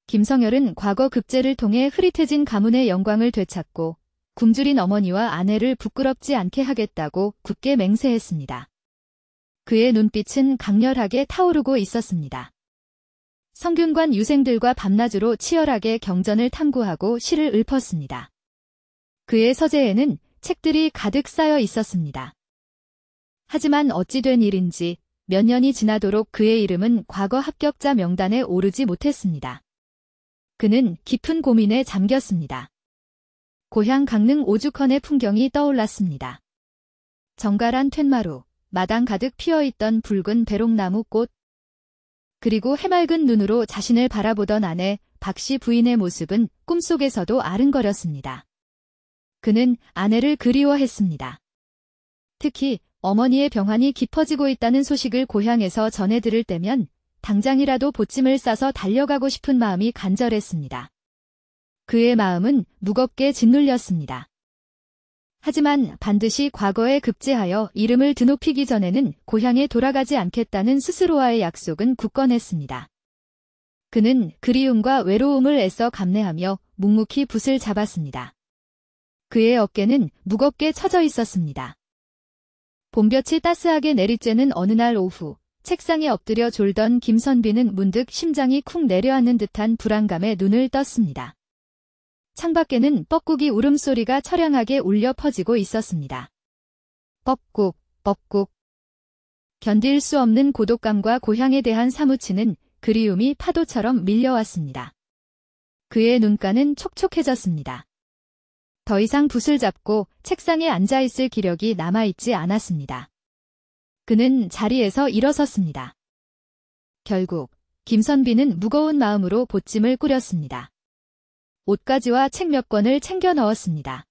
김성열은 과거 급제를 통해 흐릿해진 가문의 영광을 되찾고 굶주린 어머니와 아내를 부끄럽지 않게 하겠다고 굳게 맹세했습니다. 그의 눈빛은 강렬하게 타오르고 있었습니다. 성균관 유생들과 밤낮으로 치열하게 경전을 탐구하고 시를 읊었습니다. 그의 서재에는 책들이 가득 쌓여 있었습니다. 하지만 어찌 된 일인지 몇 년이 지나도록 그의 이름은 과거 합격자 명단에 오르지 못했습니다. 그는 깊은 고민에 잠겼습니다. 고향 강릉 오죽헌의 풍경이 떠올랐습니다. 정갈한 툇마루, 마당 가득 피어있던 붉은 배롱나무 꽃, 그리고 해맑은 눈으로 자신을 바라보던 아내 박씨 부인의 모습은 꿈속에서도 아른거렸습니다. 그는 아내를 그리워했습니다. 특히 어머니의 병환이 깊어지고 있다는 소식을 고향에서 전해 들을 때면 당장이라도 보찜을 싸서 달려가고 싶은 마음이 간절했습니다. 그의 마음은 무겁게 짓눌렸습니다. 하지만 반드시 과거에 급제하여 이름을 드높이기 전에는 고향에 돌아가지 않겠다는 스스로와의 약속은 굳건했습니다. 그는 그리움과 외로움을 애써 감내하며 묵묵히 붓을 잡았습니다. 그의 어깨는 무겁게 처져 있었습니다. 봄볕이 따스하게 내리쬐는 어느 날 오후, 책상에 엎드려 졸던 김선비는 문득 심장이 쿵 내려앉는 듯한 불안감에 눈을 떴습니다. 창밖에는 뻐꾸기 울음소리가 처량하게 울려 퍼지고 있었습니다. 뻐꾹, 뻐꾹. 견딜 수 없는 고독감과 고향에 대한 사무치는 그리움이 파도처럼 밀려왔습니다. 그의 눈가는 촉촉해졌습니다. 더 이상 붓을 잡고 책상에 앉아있을 기력이 남아있지 않았습니다. 그는 자리에서 일어섰습니다. 결국 김선비는 무거운 마음으로 보찜을 꾸렸습니다. 옷가지와 책 몇 권을 챙겨 넣었습니다.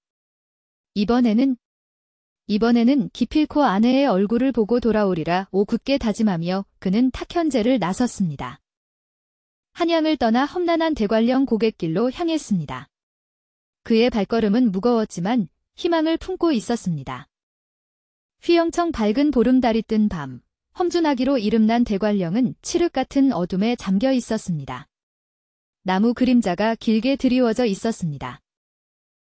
이번에는 기필코 아내의 얼굴을 보고 돌아오리라 굳게 다짐하며 그는 탁현재를 나섰습니다. 한양을 떠나 험난한 대관령 고갯길로 향했습니다. 그의 발걸음은 무거웠지만 희망을 품고 있었습니다. 휘영청 밝은 보름달이 뜬 밤, 험준하기로 이름난 대관령은 칠흑 같은 어둠에 잠겨 있었습니다. 나무 그림자가 길게 드리워져 있었습니다.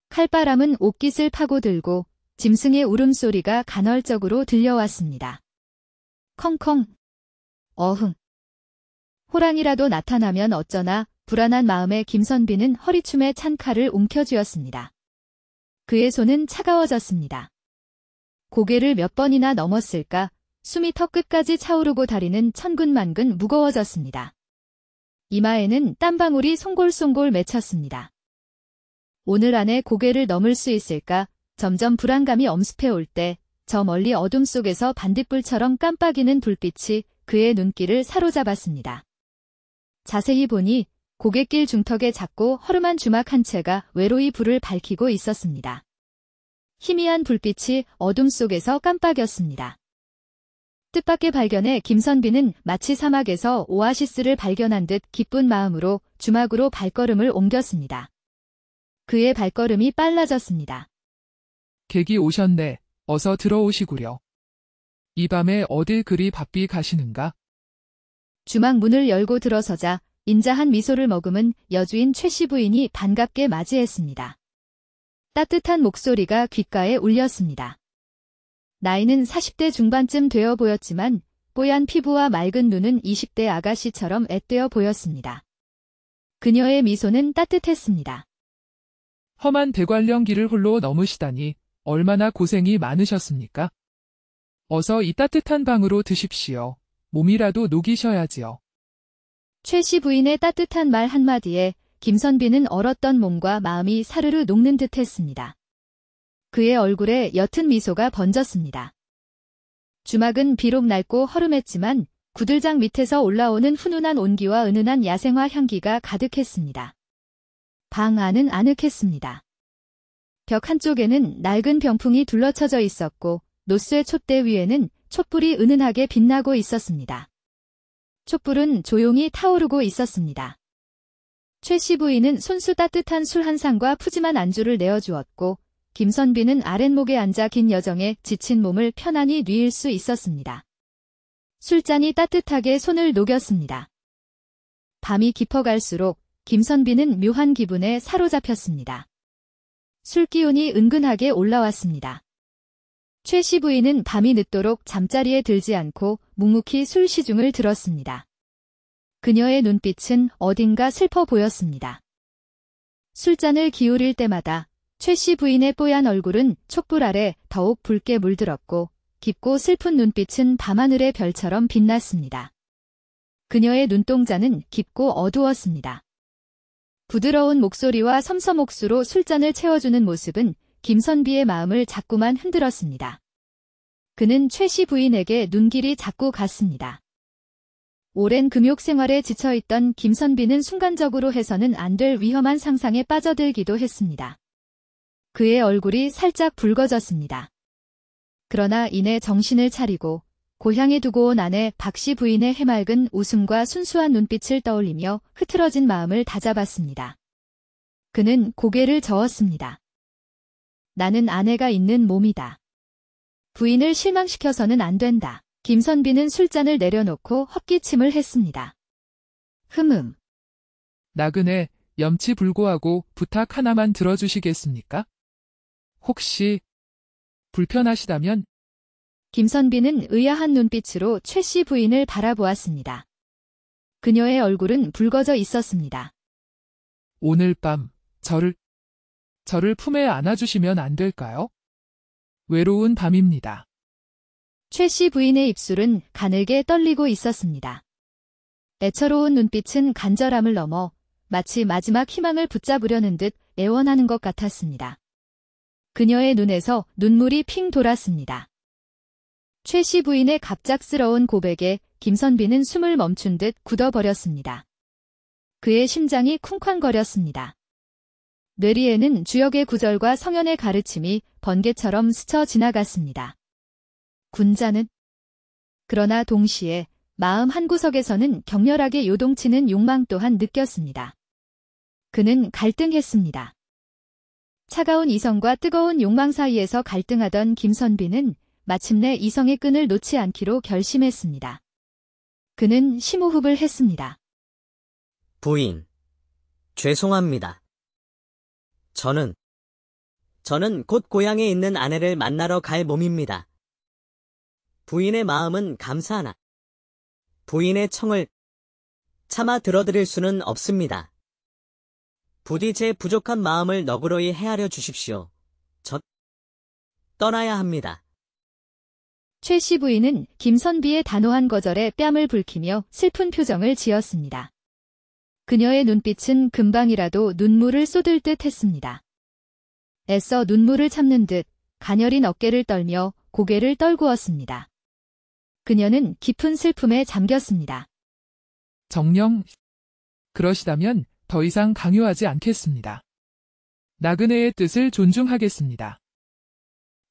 칼바람은 옷깃을 파고들고 짐승의 울음소리가 간헐적으로 들려왔습니다. 컹컹, 어흥. 호랑이라도 나타나면 어쩌나 불안한 마음에 김선비는 허리춤에 찬 칼을 움켜쥐었습니다. 그의 손은 차가워졌습니다. 고개를 몇 번이나 넘었을까 숨이 턱끝까지 차오르고 다리는 천근만근 무거워졌습니다. 이마에는 땀방울이 송골송골 맺혔습니다. 오늘 안에 고개를 넘을 수 있을까 점점 불안감이 엄습해 올 때 저 멀리 어둠 속에서 반딧불처럼 깜빡이는 불빛이 그의 눈길을 사로잡았습니다. 자세히 보니 고갯길 중턱에 작고 허름한 주막 한 채가 외로이 불을 밝히고 있었습니다. 희미한 불빛이 어둠 속에서 깜빡였습니다. 뜻밖의 발견에 김선비는 마치 사막에서 오아시스를 발견한 듯 기쁜 마음으로 주막으로 발걸음을 옮겼습니다. 그의 발걸음이 빨라졌습니다. 객이 오셨네. 어서 들어오시구려. 이 밤에 어딜 그리 바삐 가시는가? 주막 문을 열고 들어서자 인자한 미소를 머금은 여주인 최씨 부인이 반갑게 맞이했습니다. 따뜻한 목소리가 귓가에 울렸습니다. 나이는 40대 중반쯤 되어 보였지만 뽀얀 피부와 맑은 눈은 20대 아가씨처럼 앳되어 보였습니다. 그녀의 미소는 따뜻했습니다. 험한 대관령 길을 홀로 넘으시다니 얼마나 고생이 많으셨습니까? 어서 이 따뜻한 방으로 드십시오. 몸이라도 녹이셔야지요. 최씨 부인의 따뜻한 말 한마디에 김선비는 얼었던 몸과 마음이 사르르 녹는 듯 했습니다. 그의 얼굴에 옅은 미소가 번졌습니다. 주막은 비록 낡고 허름했지만 구들장 밑에서 올라오는 훈훈한 온기와 은은한 야생화 향기가 가득했습니다. 방 안은 아늑했습니다. 벽 한쪽에는 낡은 병풍이 둘러쳐져 있었고 노쇠 촛대 위에는 촛불이 은은하게 빛나고 있었습니다. 촛불은 조용히 타오르고 있었습니다. 최씨 부인은 손수 따뜻한 술 한 상과 푸짐한 안주를 내어주었고 김선비는 아랫목에 앉아 긴 여정에 지친 몸을 편안히 누일 수 있었습니다. 술잔이 따뜻하게 손을 녹였습니다. 밤이 깊어갈수록 김선비는 묘한 기분에 사로잡혔습니다. 술기운이 은근하게 올라왔습니다. 최씨 부인은 밤이 늦도록 잠자리에 들지 않고 묵묵히 술 시중을 들었습니다. 그녀의 눈빛은 어딘가 슬퍼 보였습니다. 술잔을 기울일 때마다 최 씨 부인의 뽀얀 얼굴은 촛불 아래 더욱 붉게 물들었고 깊고 슬픈 눈빛은 밤하늘의 별처럼 빛났습니다. 그녀의 눈동자는 깊고 어두웠습니다. 부드러운 목소리와 섬섬옥수로 술잔을 채워주는 모습은 김선비의 마음을 자꾸만 흔들었습니다. 그는 최 씨 부인에게 눈길이 자꾸 갔습니다. 오랜 금욕 생활에 지쳐있던 김선비는 순간적으로 해서는 안 될 위험한 상상에 빠져들기도 했습니다. 그의 얼굴이 살짝 붉어졌습니다. 그러나 이내 정신을 차리고 고향에 두고 온 아내 박씨 부인의 해맑은 웃음과 순수한 눈빛을 떠올리며 흐트러진 마음을 다잡았습니다. 그는 고개를 저었습니다. 나는 아내가 있는 몸이다. 부인을 실망시켜서는 안 된다. 김선비는 술잔을 내려놓고 헛기침을 했습니다. 나그네 염치불고하고 부탁 하나만 들어주시겠습니까? 혹시 불편하시다면 김선비는 의아한 눈빛으로 최 씨 부인을 바라보았습니다. 그녀의 얼굴은 붉어져 있었습니다. 오늘 밤 저를 품에 안아주시면 안 될까요? 외로운 밤입니다. 최 씨 부인의 입술은 가늘게 떨리고 있었습니다. 애처로운 눈빛은 간절함을 넘어 마치 마지막 희망을 붙잡으려는 듯 애원하는 것 같았습니다. 그녀의 눈에서 눈물이 핑 돌았습니다. 최 씨 부인의 갑작스러운 고백에 김선비는 숨을 멈춘 듯 굳어버렸습니다. 그의 심장이 쿵쾅거렸습니다. 뇌리에는 주역의 구절과 성현의 가르침이 번개처럼 스쳐 지나갔습니다. 군자는 그러나 동시에 마음 한구석에서는 격렬하게 요동치는 욕망 또한 느꼈습니다. 그는 갈등했습니다. 차가운 이성과 뜨거운 욕망 사이에서 갈등하던 김선비는 마침내 이성의 끈을 놓지 않기로 결심했습니다. 그는 심호흡을 했습니다. 부인, 죄송합니다. 저는 곧 고향에 있는 아내를 만나러 갈 몸입니다. 부인의 마음은 감사하나 부인의 청을 차마 들어드릴 수는 없습니다. 부디 제 부족한 마음을 너그러이 헤아려 주십시오. 저 떠나야 합니다. 최 씨 부인은 김선비의 단호한 거절에 뺨을 붉히며 슬픈 표정을 지었습니다. 그녀의 눈빛은 금방이라도 눈물을 쏟을 듯 했습니다. 애써 눈물을 참는 듯 가녀린 어깨를 떨며 고개를 떨구었습니다. 그녀는 깊은 슬픔에 잠겼습니다. 정녕, 그러시다면 더 이상 강요하지 않겠습니다. 나그네의 뜻을 존중하겠습니다.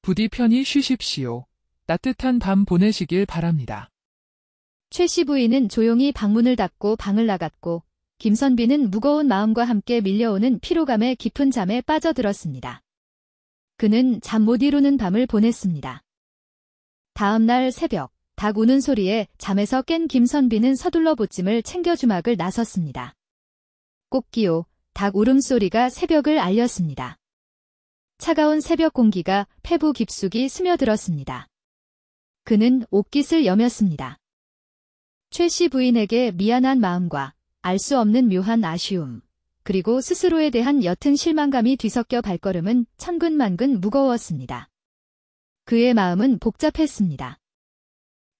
부디 편히 쉬십시오. 따뜻한 밤 보내시길 바랍니다. 최 씨 부인은 조용히 방문을 닫고 방을 나갔고 김선비는 무거운 마음과 함께 밀려오는 피로감에 깊은 잠에 빠져들었습니다. 그는 잠 못 이루는 밤을 보냈습니다. 다음 날 새벽, 닭 우는 소리에 잠에서 깬 김선비는 서둘러 보찜을 챙겨 주막을 나섰습니다. 꽃기호, 닭 울음소리가 새벽을 알렸습니다. 차가운 새벽 공기가 폐부 깊숙이 스며들었습니다. 그는 옷깃을 여몄습니다. 최 씨 부인에게 미안한 마음과 알 수 없는 묘한 아쉬움, 그리고 스스로에 대한 옅은 실망감이 뒤섞여 발걸음은 천근만근 무거웠습니다. 그의 마음은 복잡했습니다.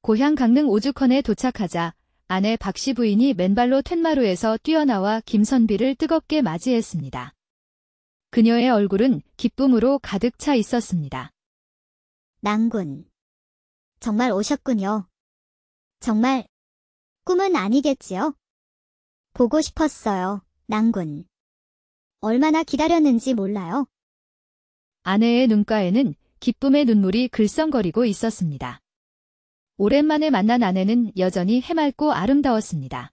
고향 강릉 오죽헌에 도착하자 아내 박씨 부인이 맨발로 툇마루에서 뛰어나와 김선비를 뜨겁게 맞이했습니다. 그녀의 얼굴은 기쁨으로 가득 차 있었습니다. 낭군. 정말 오셨군요. 정말 꿈은 아니겠지요? 보고 싶었어요, 낭군. 얼마나 기다렸는지 몰라요. 아내의 눈가에는 기쁨의 눈물이 글썽거리고 있었습니다. 오랜만에 만난 아내는 여전히 해맑고 아름다웠습니다.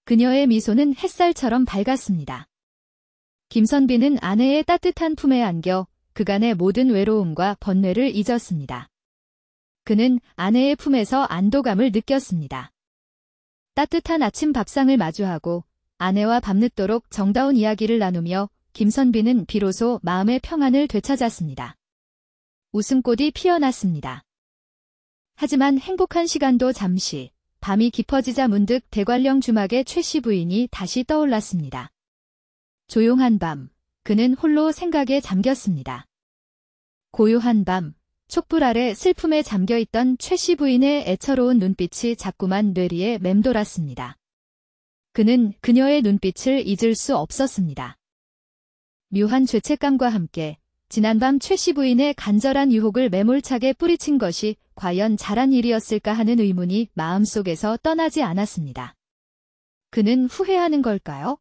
그녀의 미소는 햇살처럼 밝았습니다. 김선비는 아내의 따뜻한 품에 안겨 그간의 모든 외로움과 번뇌를 잊었습니다. 그는 아내의 품에서 안도감을 느꼈습니다. 따뜻한 아침 밥상을 마주하고 아내와 밤늦도록 정다운 이야기를 나누며 김선비는 비로소 마음의 평안을 되찾았습니다. 웃음꽃이 피어났습니다. 하지만 행복한 시간도 잠시, 밤이 깊어지자 문득 대관령 주막의 최씨 부인이 다시 떠올랐습니다. 조용한 밤, 그는 홀로 생각에 잠겼습니다. 고요한 밤, 촛불 아래 슬픔에 잠겨있던 최씨 부인의 애처로운 눈빛이 자꾸만 뇌리에 맴돌았습니다. 그는 그녀의 눈빛을 잊을 수 없었습니다. 묘한 죄책감과 함께 지난밤 최씨 부인의 간절한 유혹을 매몰차게 뿌리친 것이 과연 잘한 일이었을까 하는 의문이 마음속에서 떠나지 않았습니다. 그는 후회하는 걸까요?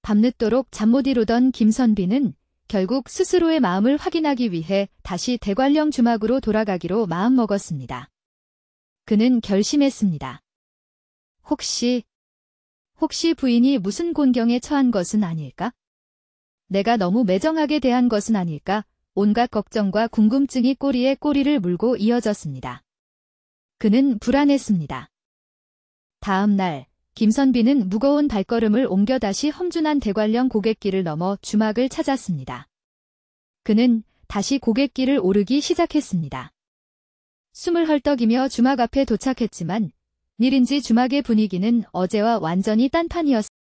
밤늦도록 잠 못 이루던 김선비는 결국 스스로의 마음을 확인하기 위해 다시 대관령 주막으로 돌아가기로 마음먹었습니다. 그는 결심했습니다. 혹시 부인이 무슨 곤경에 처한 것은 아닐까? 내가 너무 매정하게 대한 것은 아닐까? 온갖 걱정과 궁금증이 꼬리에 꼬리를 물고 이어졌습니다. 그는 불안했습니다. 다음 날, 김선비는 무거운 발걸음을 옮겨 다시 험준한 대관령 고갯길을 넘어 주막을 찾았습니다. 그는 다시 고갯길을 오르기 시작했습니다. 숨을 헐떡이며 주막 앞에 도착했지만 일인지 주막의 분위기는 어제와 완전히 딴판이었습니다.